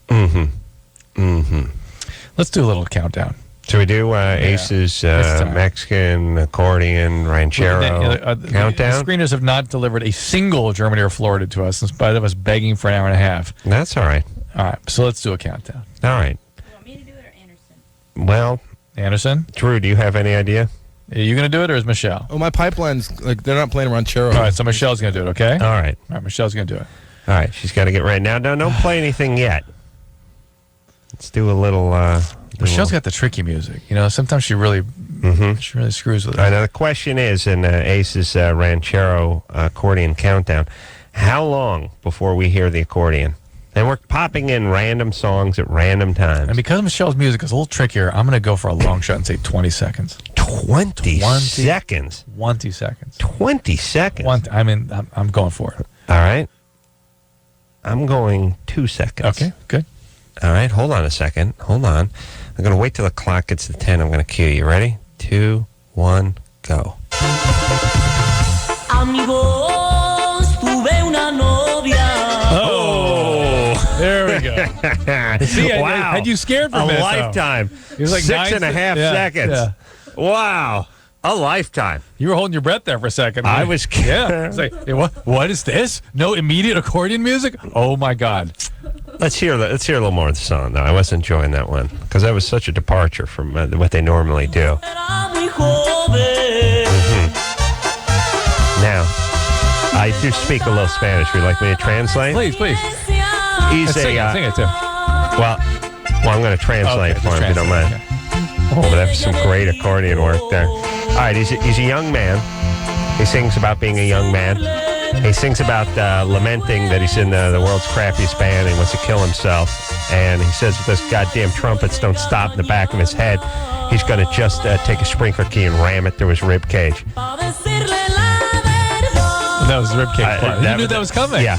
Let's do a little countdown. Should we do Ace's Mexican, accordion, ranchero countdown? The screeners have not delivered a single Germany or Florida to us in spite of us begging for an hour and a half. That's all right. All right, so let's do a countdown. All right. You want me to do it or Anderson? Well, Anderson? Drew, do you have any idea? Are you going to do it or is Michelle? Oh, my pipeline's, like, they're not playing ranchero. All right, so Michelle's going to do it, okay? All right. All right, Michelle's going to do it. All right, she's got to get ready. Now, don't play anything yet. Let's do a little... Michelle's got the tricky music. You know, sometimes she really screws with it. All right, now, the question is, in Ace's ranchero accordion countdown, how long before we hear the accordion? And we're popping in random songs at random times. And because Michelle's music is a little trickier, I'm going to go for a long shot and say 20 seconds. 20 seconds? 20 seconds. 20 seconds? I'm going for it. All right. I'm going 2 seconds. Okay, good. All right, hold on a second. Hold on. I'm going to wait till the clock gets to 10. I'm going to cue you. Ready? 2, 1, go. Oh, there we go. See, wow. had you scared for a minute, lifetime. It was like 6.5 seconds. Yeah. Wow. A lifetime. You were holding your breath there for a second. I was Yeah. It's like, hey, what is this? No immediate accordion music? Oh, my God. Let's hear a little more of the song, though. I was enjoying that one because that was such a departure from what they normally do. Now, I do speak a little Spanish. Would you like me to translate? Please. Sing it too. Well, I'm going to translate for him if you don't mind. Okay. Oh, but that's some great accordion work there. All right, he's a young man. He sings about being a young man. He sings about lamenting that he's in the world's crappiest band and he wants to kill himself. And he says if those goddamn trumpets don't stop in the back of his head, he's going to just take a sprinkler key and ram it through his rib cage. That was the rib cage part. You knew that was coming. Yeah.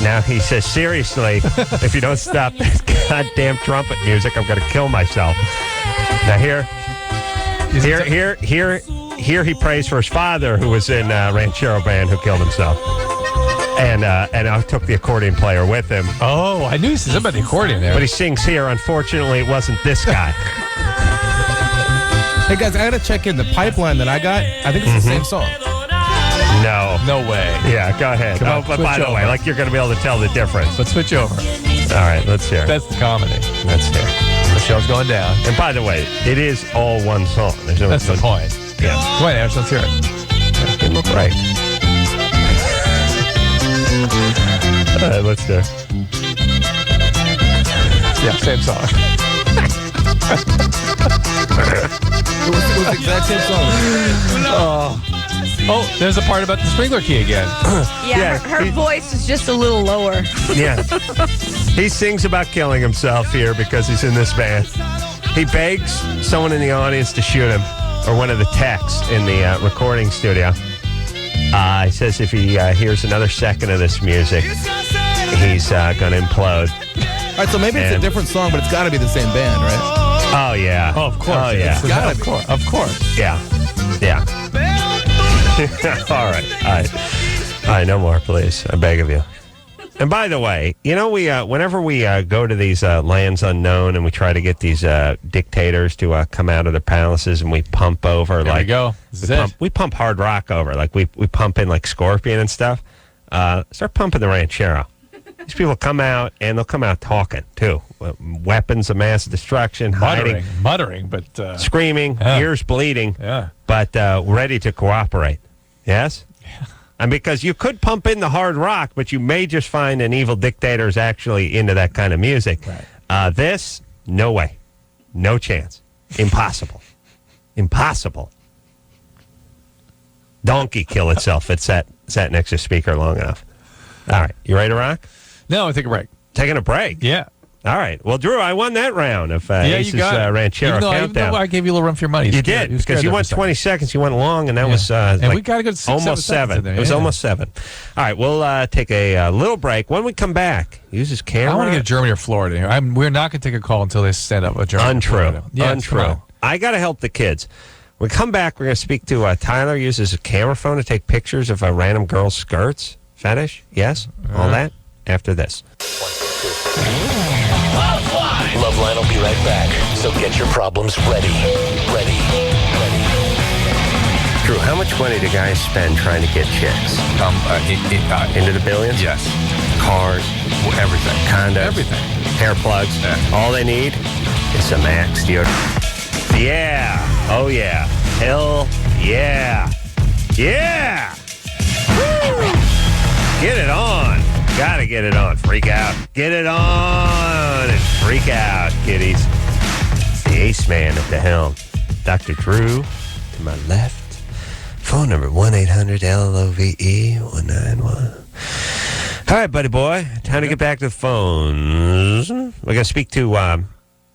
Now he says, seriously, if you don't stop this goddamn trumpet music, I'm going to kill myself. Now here he prays for his father, who was in ranchero band, who killed himself. And I took the accordion player with him. Oh, I knew something about the accordion there. But he sings here. Unfortunately, it wasn't this guy. Hey, guys, I got to check in. The pipeline that I got, I think it's the same song. No way. Yeah, go ahead. But by the way, like you're going to be able to tell the difference. Let's switch over. All right, let's hear it. That's the comedy. Let's hear it. Michelle's going down. And by the way, it is all one song. That's the point. Yeah. Go ahead, Ash, let's hear it. Give him a break. All right, let's do it. Yeah, same song. It was the exact same song. Oh, there's a part about the sprinkler key again. Yeah, her voice is just a little lower. Yeah. He sings about killing himself here because he's in this band. He begs someone in the audience to shoot him, or one of the techs in the recording studio. He says if he hears another second of this music, he's going to implode. All right, so maybe it's a different song, but it's got to be the same band, right? Oh, yeah. Oh, of course. Oh, yeah. It's gotta be. Of course. Yeah. All right. No more, please. I beg of you. And by the way, you know, we whenever we go to these lands unknown and we try to get these dictators to come out of their palaces and we pump over There we go. we pump hard rock over, like we pump in like Scorpion and stuff. Start pumping the ranchero. These people come out and they'll come out talking too. Weapons of mass destruction, muttering, but screaming, ears bleeding, but ready to cooperate. Yes? Yeah. And because you could pump in the hard rock, but you may just find an evil dictator is actually into that kind of music. Right. This, no way. No chance. Impossible. Impossible. Donkey kill itself. It sat next to speaker long enough. All right. You ready to rock? No, I take a break. Taking a break? Yeah. All right. Well, Drew, I won that round of Ace's you got it. Ranchero Even Countdown. though I gave you a little run for your money. You did, because you went 20 seconds. You went long, and that was and we got to go to 6, almost 7. There, it was almost 7. All right, we'll take a little break. When we come back, use his camera. I want to get Germany or Florida here. We're not going to take a call until they set up a Germany. Untrue. Yeah, Untrue. I got to help the kids. When we come back, we're going to speak to Tyler. Uses a camera phone to take pictures of a random girl's skirts. Fetish? Yes? All that? After this. LoveLine will be right back, so get your problems ready. Drew, how much money do guys spend trying to get chicks? Into the billions? Yes. Cars? Everything. Condos? Everything. Hair plugs? Yeah. All they need is some Axe deodorant. Yeah. Oh, yeah. Hell yeah. Yeah. Woo. Get it on. Gotta get it on. Freak out. Get it on and freak out, kiddies. It's the Ace Man at the helm. Dr. Drew to my left. Phone number 1-800-LOVE-191. All right, buddy boy. Time to get back to the phones. We're going to speak to,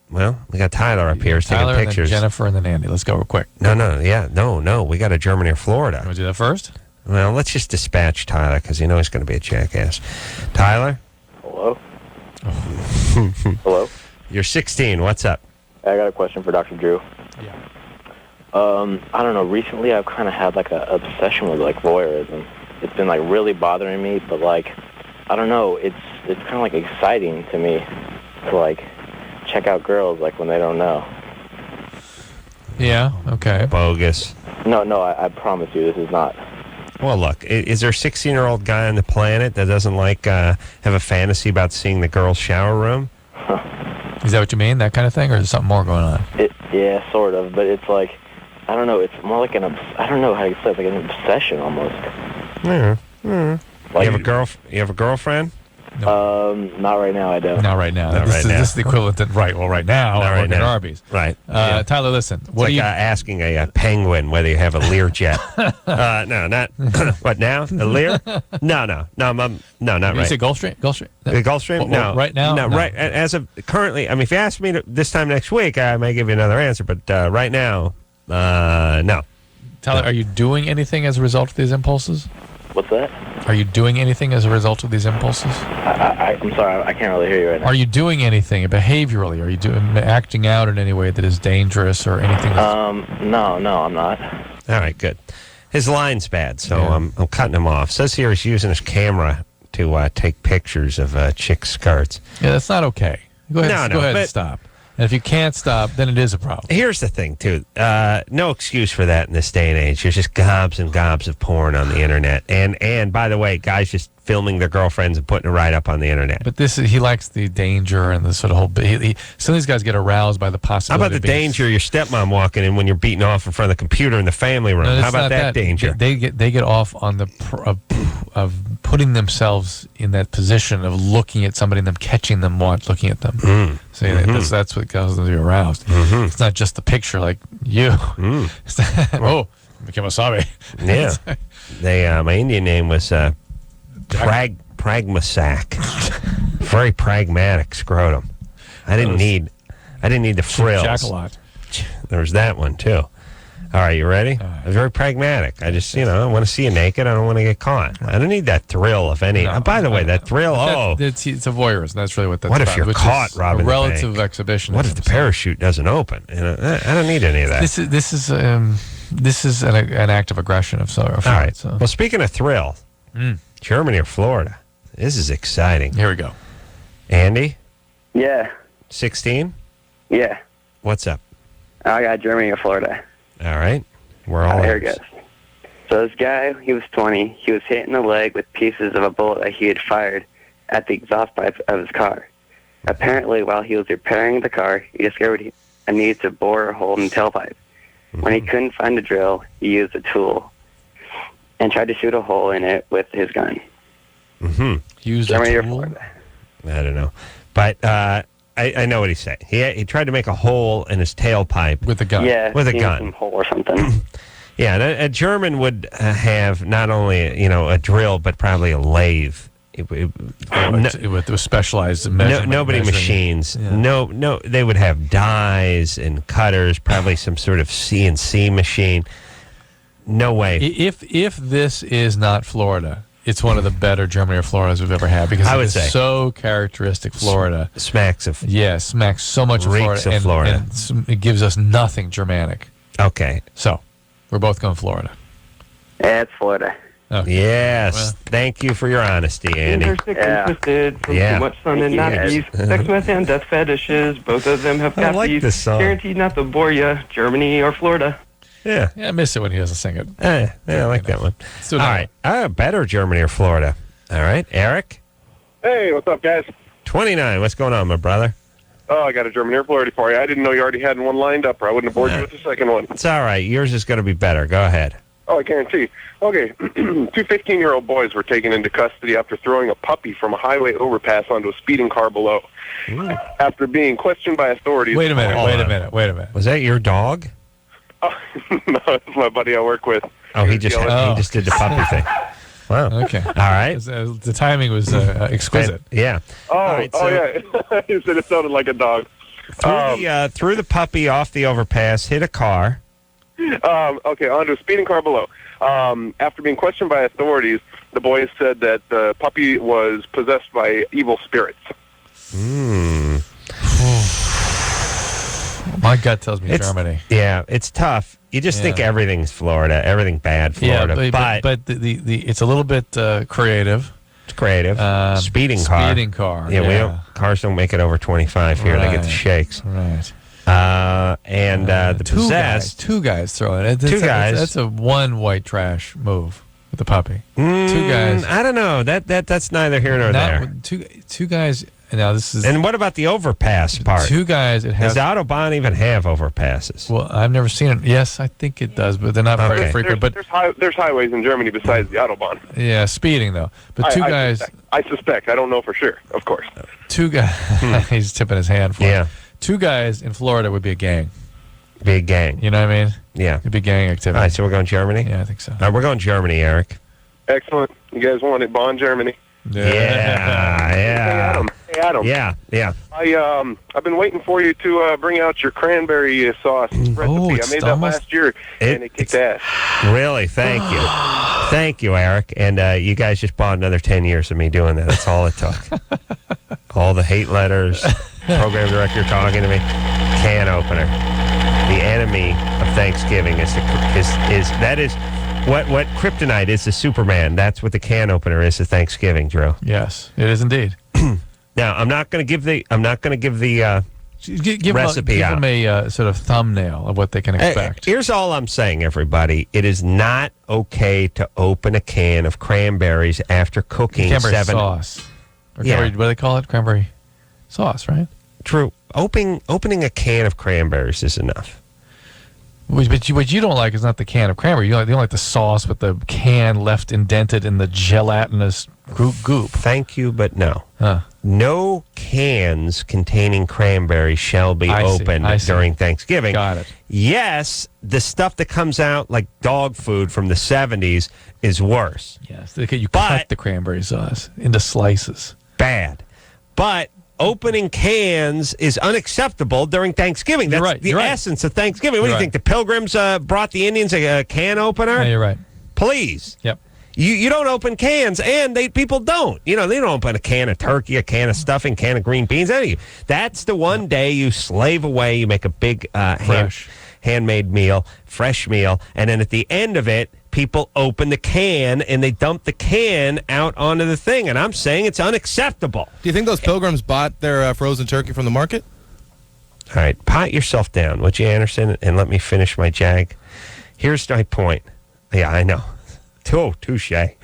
we got Tyler up here taking Tyler, pictures. And then Jennifer, and then Andy. Let's go real quick. No. We got a Germany or Florida. You want to do that first? Well, let's just dispatch Tyler because you know he's going to be a jackass. Tyler? Hello? Hello? You're 16. What's up? I got a question for Dr. Drew. Yeah. I don't know. Recently, I've kind of had like an obsession with like voyeurism. It's been like really bothering me, but like, I don't know. It's kind of like exciting to me to like check out girls like when they don't know. Yeah. Okay. Bogus. No. I promise you, this is not. Well, look, is there a 16-year-old guy on the planet that doesn't like have a fantasy about seeing the girl's shower room? Is that what you mean? That kind of thing, or is there something more going on? Yeah, sort of, but it's like, I don't know. It's more like I don't know how to say it, like an obsession almost. Like, you have a girlfriend? Not right now. I don't. Not right now. Not This right now. is the equivalent. Right now, Not I right work at now. Arby's. Right. Yeah. Tyler, listen. It's like asking a penguin whether you have a Learjet. No, not what now? A Lear? No, not Did you right. say Gulfstream? Gulfstream? The Gulfstream? No. Right now? No, right. As of currently, I mean, if you ask me this time next week, I may give you another answer. But right now, no. Tyler, are you doing anything as a result of these impulses? What's that? Are you doing anything as a result of these impulses? I'm sorry, I can't really hear you right now. Are you doing anything behaviorally? Are you acting out in any way that is dangerous or anything? No, I'm not. All right, good. His line's bad, so I'm cutting him off. Says here he's using his camera to take pictures of chicks' skirts. Yeah, that's not okay. Go ahead and stop. And if you can't stop, then it is a problem. Here's the thing, too. No excuse for that in this day and age. There's just gobs and gobs of porn on the internet. And by the way, guys just filming their girlfriends and putting it right up on the internet. But he likes the danger and the sort of whole. Some of these guys get aroused by the possibility. How about the danger of your stepmom walking in when you're beating off in front of the computer in the family room? No, how about that danger? They get off on the of putting themselves in that position of looking at somebody and them catching them looking at them. So that's what causes them to be aroused. It's not just the picture like you. Oh, Kimasabi. Yeah. My Indian name was Pragmasac. Very pragmatic scrotum. I didn't need the frills. Jack-a-lot. There was that one too. All right, you ready? I was very pragmatic. I just, I want to see you naked. I don't want to get caught. I don't need that thrill of any. By the way, that thrill. It's a voyeurism. That's really what that's what about. What if you're caught robbing a relative the bank? Exhibition? What if the parachute doesn't open? I don't need any of that. This is an act of aggression of some. All right. So. Well, speaking of thrill, Germany or Florida? This is exciting. Here we go. Andy? Yeah. 16? Yeah. What's up? I got Germany or Florida. All right. We're all here it goes. So this guy, he was 20. He was hit in the leg with pieces of a bullet that he had fired at the exhaust pipe of his car. Apparently, while he was repairing the car, he discovered a need to bore a hole in the tailpipe. When he couldn't find a drill, he used a tool and tried to shoot a hole in it with his gun. Used Germany a or tool? Florida. I don't know. But I know what he's saying. He tried to make a hole in his tailpipe. With a gun. Yeah. With a gun. Some hole or something. Yeah, a German would have not only, a drill, but probably a lathe, with the specialized measurement. Nobody machines. Yeah. No. They would have dies and cutters, probably some sort of CNC machine. No way. If this is not Florida, it's one of the better Germany or Floridas we've ever had because I would it's say so characteristic Florida. Smacks of smacks so much of reeks Florida, of Florida. and it gives us nothing Germanic. Okay, so we're both going Florida. Yeah, it's Florida. Okay. Yes, Well. Thank you for your honesty, Andy. They're sick and twisted from too much sun and nappies, sex, meth, and death fetishes. Both of them have I got like these. this song. Guaranteed not to bore you. Germany or Florida. Yeah, I miss it when he doesn't sing it. Yeah, I like that one. do All that right, better Germany or Florida. All right, Eric. Hey, what's up, guys? 29. What's going on, my brother? Oh, I got a Germany or Florida for you. I didn't know you already had one lined up, or I wouldn't have bored you with the second one. It's all right. Yours is going to be better. Go ahead. Oh, I guarantee. Okay, two 15-year-old boys were taken into custody after throwing a puppy from a highway overpass onto a speeding car below. After being questioned by authorities... Wait a minute. Was that your dog? Oh, no, it's my buddy I work with. Oh, he just did the puppy thing. Wow. Okay. All right. The timing was exquisite. Yeah. Oh, right, yeah. He said it sounded like a dog. Threw the puppy off the overpass, hit a car. Okay, onto a speeding car below. After being questioned by authorities, the boys said that the puppy was possessed by evil spirits. My gut tells me Germany. Yeah, it's tough. You just think everything's Florida, everything bad Florida. Yeah, but the it's a little bit creative. It's creative. Speeding car. Speeding car. Yeah, cars don't make it over 25 here. They get the shakes. Right. The possessed. Two guys throwing it. That's a one white trash move with the puppy. Two guys. I don't know. That's neither here nor there. Two guys. Now this is. And what about the overpass part? Two guys. Does the Autobahn even have overpasses? Well, I've never seen it. Yes, I think it does, but they're not very frequent. But there's highways in Germany besides the Autobahn. Yeah, speeding though. But two guys. I suspect. I don't know for sure. Of course. Two guys. He's tipping his hand for it. Two guys in Florida would be a gang. Be a gang. You know what I mean? Yeah. It'd be gang activity. All right, so we're going Germany? Yeah, I think so. All right, we're going Germany, Eric. Excellent. You guys want it, Bonn, Germany. Yeah. Hey, Adam. Yeah. I've been waiting for you to bring out your cranberry sauce recipe. I made that last year, and it kicked ass. Really? Thank you. Thank you, Eric. And you guys just bought another 10 years of me doing that. That's all it took. All the hate letters, program director talking to me, can opener. The enemy of Thanksgiving is what kryptonite is to Superman. That's what the can opener is to Thanksgiving, Drew. Yes, it is indeed. Now, I'm not going to give the recipe give out. them a sort of thumbnail of what they can expect. Here's all I'm saying, everybody. It is not okay to open a can of cranberries after cooking cranberry sauce. Or what do they call it? Cranberry sauce, right? True. Opening a can of cranberries is enough. But what you don't like is not the can of cranberry. You don't like the sauce with the can left indented in the gelatinous goop. Thank you, but no. No cans containing cranberries shall be opened during Thanksgiving. Got it. Yes, the stuff that comes out like dog food from the 70s is worse. Yes, you cut the cranberry sauce into slices. Bad. But opening cans is unacceptable during Thanksgiving. That's the essence of Thanksgiving. What do you think? The Pilgrims brought the Indians a can opener? Yeah, you're right. Please. Yep. You don't open cans, and people don't. They don't open a can of turkey, a can of stuffing, a can of green beans. That's the one day you slave away. You make a big handmade meal, fresh meal, and then at the end of it, people open the can and they dump the can out onto the thing. And I'm saying it's unacceptable. Do you think those Pilgrims bought their frozen turkey from the market? All right, pot yourself down, would you, Anderson, and let me finish my jag. Here's my point. Yeah, I know. Touche. Okay.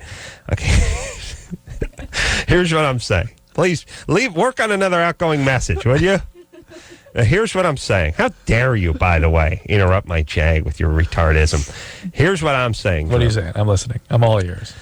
Here's what I'm saying. Please work on another outgoing message, would you? Now, here's what I'm saying. How dare you, by the way, interrupt my jag with your retardism. Here's what I'm saying. What are you saying? I'm listening. I'm all ears.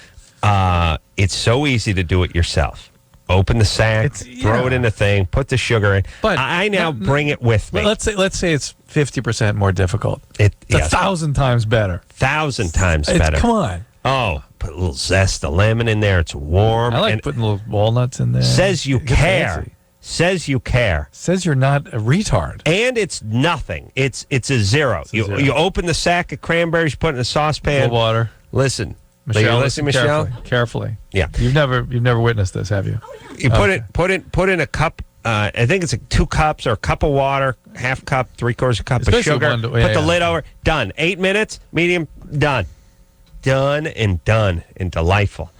It's so easy to do it yourself. Open the sack, throw it in the thing, put the sugar in. But I now bring it with me. Let's say it's 50% more difficult. It's 1,000 times better. 1,000 times better. Come on. Oh, put a little zest of lemon in there. It's warm. I like putting little walnuts in there. Says you It gets care. fancy. Says you care. Says you're not a retard. And it's nothing. It's a zero. You open the sack of cranberries, put it in a saucepan. Little water. Listen. Michelle, listen, Michelle. Carefully. Yeah. You've never witnessed this, have you? You put in a cup. I think it's 2 cups or a cup of water, half cup, 3/4 cup of sugar. Put the lid over. Done. 8 minutes, medium. Done. Done and delightful.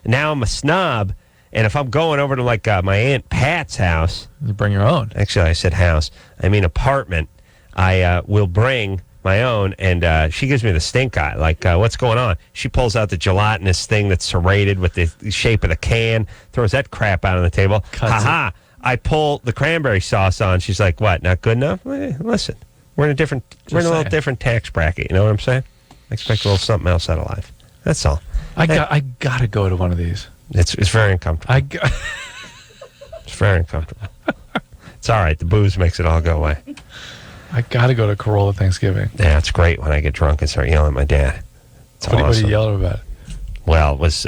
Now I'm a snob, and if I'm going over to like my Aunt Pat's house, you bring your own. Actually, I said house. I mean apartment. I will bring my own, and she gives me the stink eye. Like, what's going on? She pulls out the gelatinous thing that's serrated with the shape of the can, throws that crap out on the table. Ha-ha. I pull the cranberry sauce on. She's like, what, not good enough? Listen, we're in a little different tax bracket. You know what I'm saying? I expect a little something else out of life. That's all. I got to go to one of these. It's very uncomfortable. It's very uncomfortable. It's all right. The booze makes it all go away. I got to go to Corolla Thanksgiving. Yeah, it's great when I get drunk and start yelling at my dad. It's What awesome. are you yelling about? Well, it was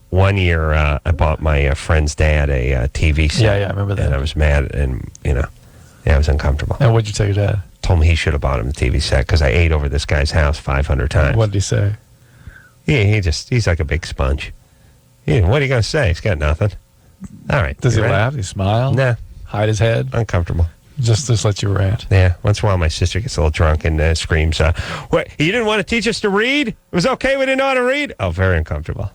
1 year I bought my friend's dad a TV set. Yeah, I remember that. And I was mad, and, it was uncomfortable. And what'd you tell your dad? Told him he should have bought him the TV set because I ate over this guy's house 500 times. What did he say? He's like a big sponge. What are you going to say? He's got nothing. All right. Does he ready? laugh? Does he smile? Nah. Hide his head? Uncomfortable. Just let you rant. Yeah. Once in a while, my sister gets a little drunk and screams, "What? You didn't want to teach us to read? It was okay we didn't know how to read?" Oh, very uncomfortable.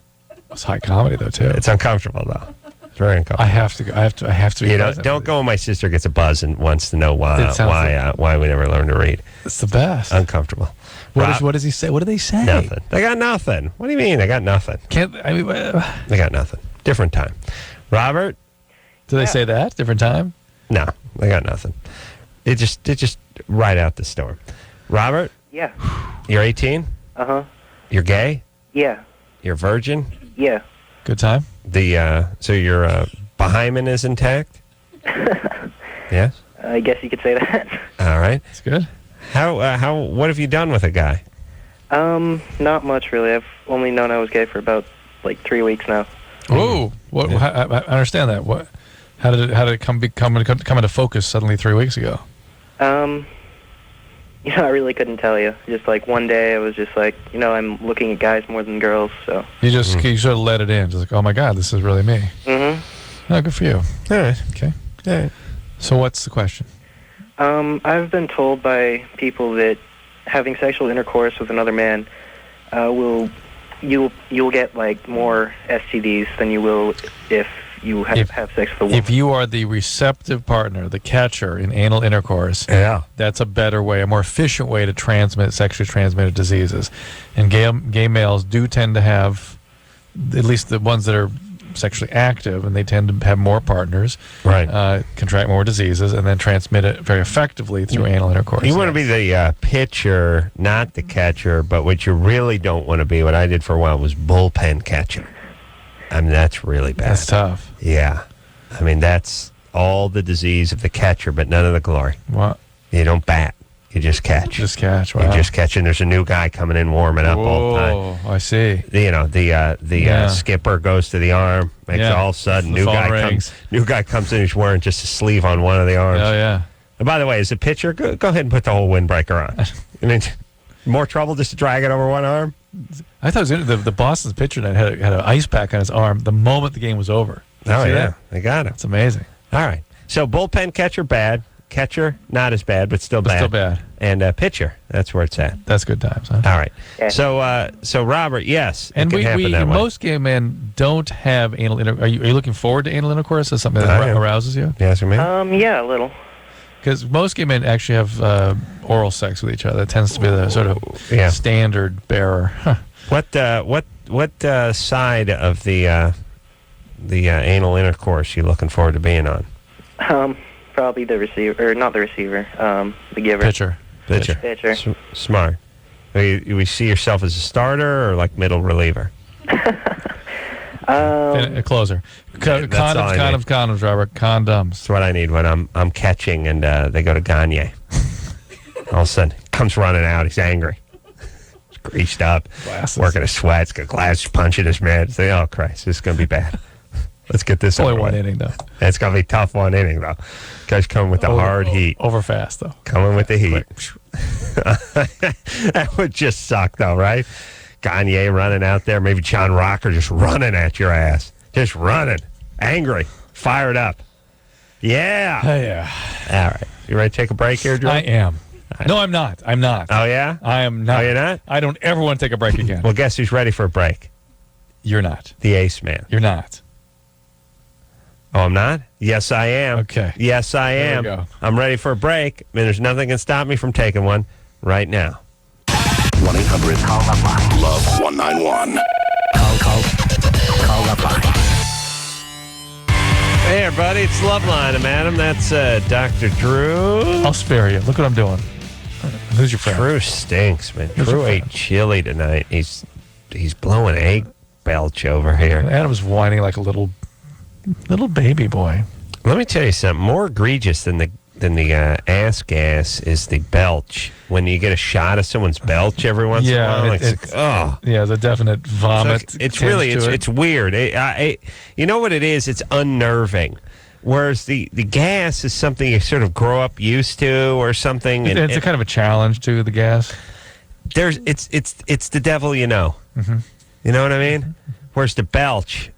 It's high comedy though too. It's uncomfortable though. It's very uncomfortable. I have to go. I have to. Be Don't go when my sister gets a buzz and wants to know why we never learned to read. It's the best. Uncomfortable. What does he say? What do they say? Nothing. They got nothing. What do you mean? They got nothing. They got nothing. Different time. Robert? Do they say that? Different time? No, they got nothing. They just ride out the storm. Robert? Yeah. You're 18? Uh-huh. You're gay? Yeah. You're virgin? Yeah. Good time? So your behymen is intact? Yes? I guess you could say that. All right. That's good. What have you done with a guy? Not much really. I've only known I was gay for about 3 weeks now. Oh, what? I understand that. What? How did it come into focus suddenly 3 weeks ago? I really couldn't tell you. Just one day I was just I'm looking at guys more than girls, so. You sort of let it in. Just oh my God, this is really me. Mm-hmm. Oh, good for you. All right. Okay. All right. So what's the question? I've been told by people that having sexual intercourse with another man you'll get more STDs than you will if you have sex with a woman. If you are the receptive partner, the catcher in anal intercourse, that's a better way, a more efficient way to transmit sexually transmitted diseases. And gay males do tend to have, at least the ones that are sexually active, and they tend to have more partners, right? Contract more diseases, and then transmit it very effectively through anal intercourse. You want to be the pitcher, not the catcher, but what you really don't want to be, what I did for a while, was bullpen catcher. I mean, that's really bad. That's tough. Yeah. I mean, that's all the disease of the catcher, but none of the glory. What? You don't bat. You just catch. Just catch. Wow. You just catch, and there's a new guy coming in warming up all the time. Oh, I see. The skipper goes to the arm. All of a sudden, new guy comes in. He's wearing just a sleeve on one of the arms. Oh yeah. And by the way, as a pitcher, go ahead and put the whole windbreaker on. I mean, more trouble just to drag it over one arm. I thought it was the Boston's pitcher had an ice pack on his arm the moment the game was over. Oh yeah, they got it. It's amazing. All right. So bullpen catcher bad. Catcher, not as bad, but still bad. Still bad. And pitcher, that's where it's at. That's good times, huh? All right. Yeah. So Robert, yes, and it can happen that way. Most gay men don't have anal intercourse. Are you looking forward to anal intercourse as something that arouses you? Yes, me. Yeah, a little. Because most gay men actually have oral sex with each other. It tends to be the sort of standard bearer. Huh. What side of the anal intercourse you looking forward to being on? Probably the receiver, or not the receiver, the giver. Pitcher. Smart. You see yourself as a starter or like middle reliever? A closer. Condoms, Robert. Condoms. That's what I need when I'm catching and they go to Gagne. All of a sudden, comes running out. He's angry. greased up, Glasses. working a sweat. It's got glasses punching his man. Say, oh, Christ, this is going to be bad. Let's get this Only over one with. inning, though. It's going to be a tough one inning, though. Guys coming with the hard heat. Over fast, though. Coming with the heat. That would just suck, though, right? Gagne running out there. Maybe John Rocker just running at your ass. Just running. Angry. Fired up. Yeah. Yeah. All right. You ready to take a break here, Drew? I am. No, I'm not. I'm not. Oh, yeah? I am not. Oh, you're not? I don't ever want to take a break again. Well, guess who's ready for a break? You're not. The Ace Man. You're not. Oh, I'm not? Yes, I am. Okay. Yes, I There am. we go. I'm ready for a break, and there's nothing can stop me from taking one right now. 1-800 Love 191. Call Loveline. Hey, everybody, it's Loveline. I'm Adam. That's Dr. Drew. I'll spare you. Look what I'm doing. Who's your friend? Drew stinks, man. Who's Drew your ate friend? chili tonight. He's blowing egg belch over here. Adam's whining like a little baby boy. Let me tell you something. More egregious than the ass gas is the belch. When you get a shot of someone's belch every once in a while, yeah, the definite vomit. It's really it's weird. You know what it is? It's unnerving. Whereas the gas is something you sort of grow up used to or something. And it's a kind of a challenge to the gas. It's the devil you know. Mm-hmm. You know what I mean? Whereas the belch,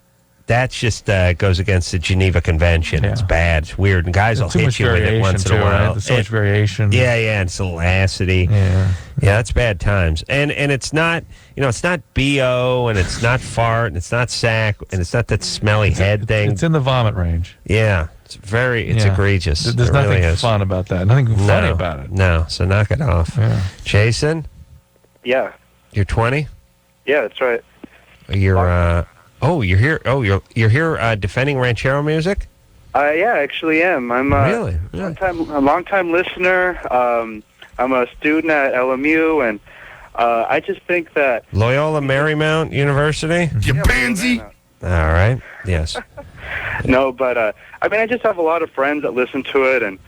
that just goes against the Geneva Convention. Yeah. It's bad. It's weird. And guys will hit you with it once in a while. Right? There's so much variation. Yeah, and it's a little acidity. Yeah, that's bad times. And it's not, it's not BO, and it's not fart, and it's not sack, and it's not that smelly head thing. It's in the vomit range. Yeah, it's egregious. There's nothing fun about that. Nothing funny about it. No, so knock it off. Yeah. Jason? Yeah. You're 20? Yeah, that's right. You're you're here. Oh, you're here defending ranchero music? Yeah, I actually am. I'm really? a long-time listener. I'm a student at LMU, and I just think that Loyola Marymount University. You pansy. All right. Yes. No, but I just have a lot of friends that listen to it, and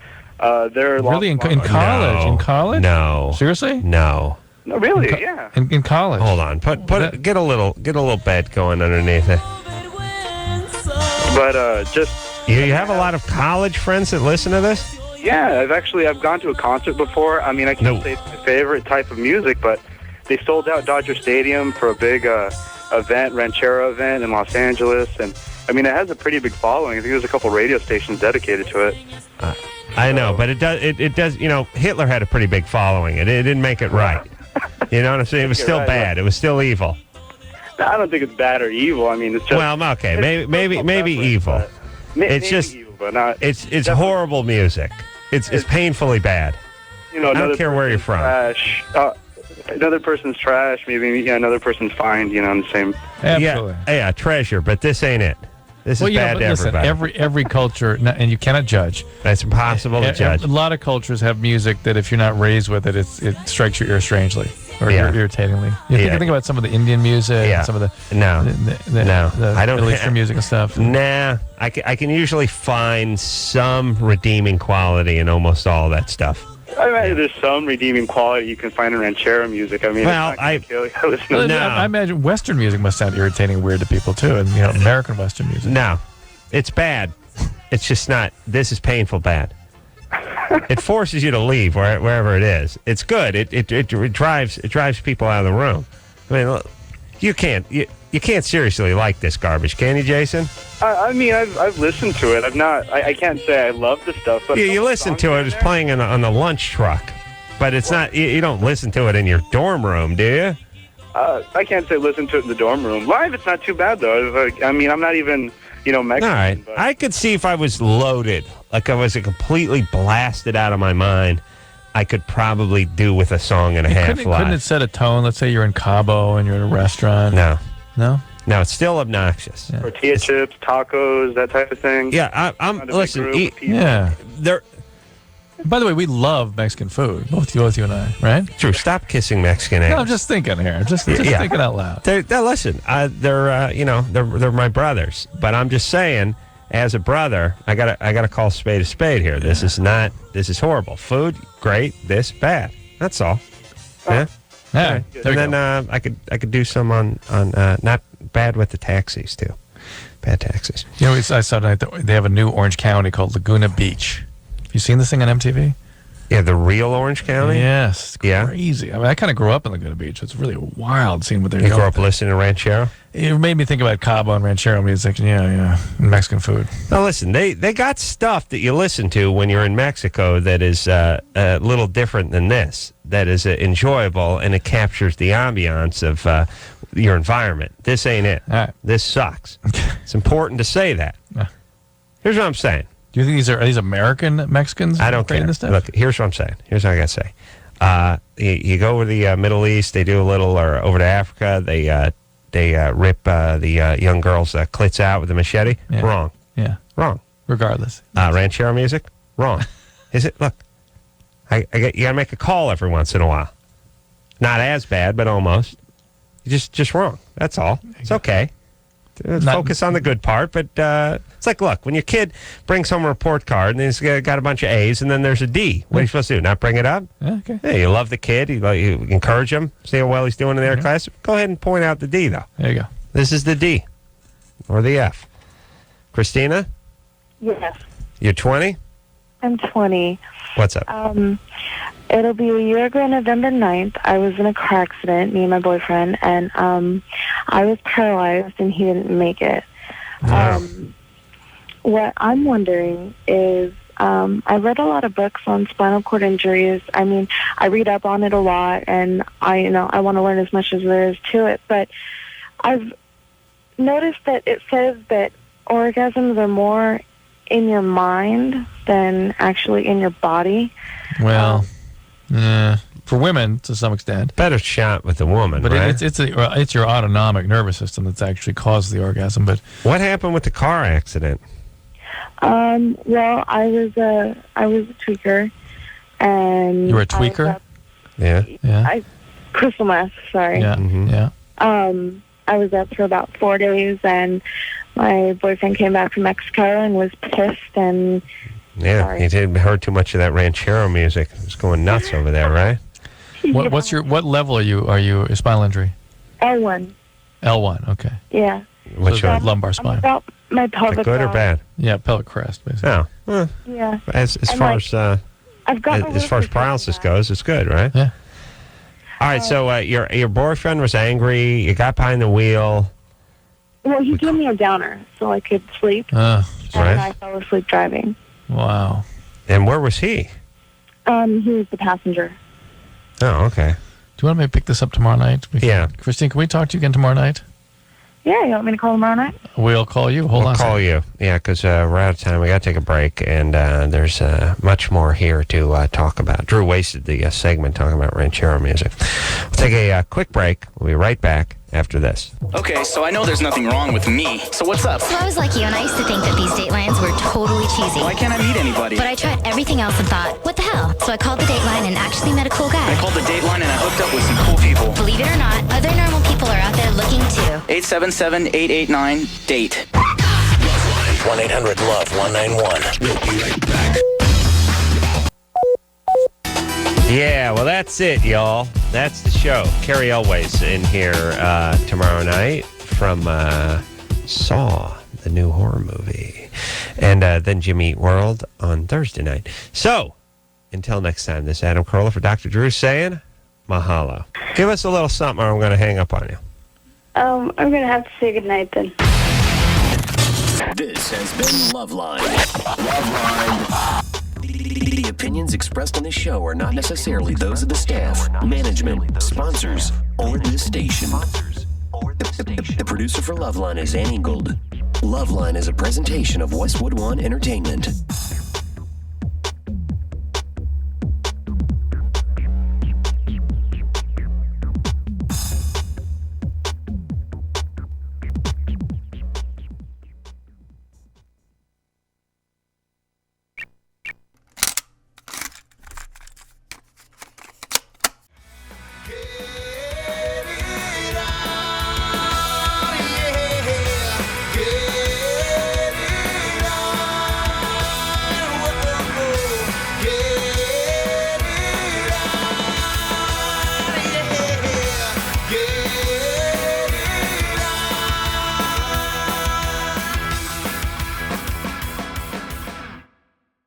they're really in college. No. In college? No. Seriously? No. No, really? Yeah. In college. Hold on. Get a little bed going underneath it. But just you have a lot of college friends that listen to this? Yeah, I've gone to a concert before. I mean, I can't say it's my favorite type of music, but they sold out Dodger Stadium for a big ranchero event in Los Angeles, and I mean, it has a pretty big following. I think there's a couple radio stations dedicated to it. I know, but it does. Hitler had a pretty big following. It didn't make it right. You know what I'm saying? It was still bad. It was still evil. No, I don't think it's bad or evil. I mean, it's just okay. Maybe evil. It's just evil, but not. It's horrible music. It's painfully bad. I don't care where you're from. Trash. Another person's trash. Maybe another person's fine. In the same. Absolutely. Yeah, treasure. But this ain't it. This is bad to everybody. Every culture, and you cannot judge. It's impossible to judge. A lot of cultures have music that if you're not raised with it, it strikes your ear strangely or irritatingly. You think about some of the Indian music, and some of the I don't Middle Eastern music and stuff. Nah, I can usually find some redeeming quality in almost all that stuff. I imagine there's some redeeming quality you can find in ranchero music. I mean, I imagine Western music must sound irritating and weird to people too, and American Western music. No, it's bad. It's just not. This is painful bad. It forces you to leave wherever it is. It's good. It drives people out of the room. I mean, look, you can't seriously like this garbage, can you, Jason? I mean, I've listened to it. I can't say I love the stuff. But you listen to it. It's playing on the lunch truck, but it's not. You don't listen to it in your dorm room, do you? I can't say listen to it in the dorm room. Live, it's not too bad though. I mean, I'm not even Mexican. All right, but I could see if I was loaded, like I was completely blasted out of my mind, I could probably do with a song and a half live. Couldn't it set a tone? Let's say you're in Cabo and you're at a restaurant. No, it's still obnoxious. Yeah. Tortilla chips, tacos, that type of thing. Yeah, I'm listen. There. By the way, we love Mexican food, both you and I, right? True. Stop kissing Mexican ass. No, I'm just thinking here. Just thinking out loud. Listen, they're my brothers, but I'm just saying, as a brother, I gotta call spade a spade here. This is horrible. Food, great. This, bad. That's all. Yeah. Yeah, Right. there And you then I could do some on not bad with the taxis too. Bad taxis. You know, I saw tonight that they have a new Orange County called Laguna Beach. Have you seen this thing on MTV? Yeah, the real Orange County? Yes. It's crazy. I mean, I kind of grew up in Laguna Beach. It's really wild seeing what they're doing. You grew up listening to Ranchero? It made me think about Cabo and Ranchero music. Yeah, and Mexican food. Now, listen, they got stuff that you listen to when you're in Mexico that is a little different than this, that is enjoyable, and it captures the ambiance of your environment. This ain't it. This sucks. It's important to say that. Here's what I'm saying. Do you think are these American Mexicans? I don't care. This stuff? Look, here's what I'm saying. Here's what I got to say. You go over the Middle East, they do a little, or over to Africa, they rip the young girls' clits out with a machete. Yeah. Wrong. Yeah. Wrong. Regardless. Ranchero music? Wrong. Is it? Look, you got to make a call every once in a while. Not as bad, but almost. Just wrong. That's all. It's okay. Focus on the good part, but it's like, look, when your kid brings home a report card and he's got a bunch of A's and then there's a D, what are you supposed to do? Not bring it up? Yeah, okay. Hey, you love the kid, you encourage him, see how well he's doing in their class. Go ahead and point out the D, though. There you go. This is the D or the F. Christina, Yes, you're 20? I'm 20. What's up? It'll be a year ago, November 9th. I was in a car accident, me and my boyfriend, and I was paralyzed and he didn't make it. What I'm wondering is, I read a lot of books on spinal cord injuries. I mean, I read up on it a lot, and I want to learn as much as there is to it, but I've noticed that it says that orgasms are more in your mind than actually in your body. Well, for women to some extent. Better shot with the woman, but right? it's your autonomic nervous system that's actually caused the orgasm. But what happened with the car accident? Well, I was a tweaker, and you were a tweaker. Yeah. Crystal meth. Sorry. Yeah. Mm-hmm. Yeah. I was up for about 4 days, and my boyfriend came back from Mexico and was pissed and. Yeah, he heard too much of that ranchero music. It was going nuts over there, right? What level are you a spinal injury? L1. L1, okay. Yeah. What's your lumbar spine? About my pelvic. Good or bad? Yeah, pelvic crest, basically. Oh. Yeah. As far as paralysis goes, it's good, right? Yeah. All right, so your boyfriend was angry. You got behind the wheel. Well, he gave me a downer so I could sleep, and I fell asleep driving. Wow. And where was he? He was the passenger. Oh, okay. Do you want me to pick this up tomorrow night? Yeah. Christine, can we talk to you again tomorrow night? Yeah, you want me to call tomorrow night? We'll call you. Hold on. We'll call you. Yeah, because we're out of time. We got to take a break, and there's much more here to talk about. Drew wasted the segment talking about ranchero music. We'll take a quick break. We'll be right back after this. Okay, so I know there's nothing wrong with me. So what's up? So I was like you, and I used to think that these Datelines were totally cheesy. Why can't I meet anybody? But I tried everything else and thought, what the hell? So I called the Dateline and actually met a cool guy. I called the Dateline and I hooked up with some cool people. Believe it or not, other normal people are out there looking too. 877-889-DATE. 1-800-LOVE-191. We'll be right back. Yeah, well, that's it, y'all. That's the show. Carrie Elway's in here tomorrow night from Saw, the new horror movie. And then Jimmy Eat World on Thursday night. So, until next time, this is Adam Carolla for Dr. Drew saying mahalo. Give us a little something or I'm going to hang up on you. I'm going to have to say goodnight then. This has been LoveLine. LoveLine. The opinions expressed on this show are not necessarily those of the staff, management, sponsors, or the station. The producer for LoveLine is Annie Gold. LoveLine is a presentation of Westwood One Entertainment.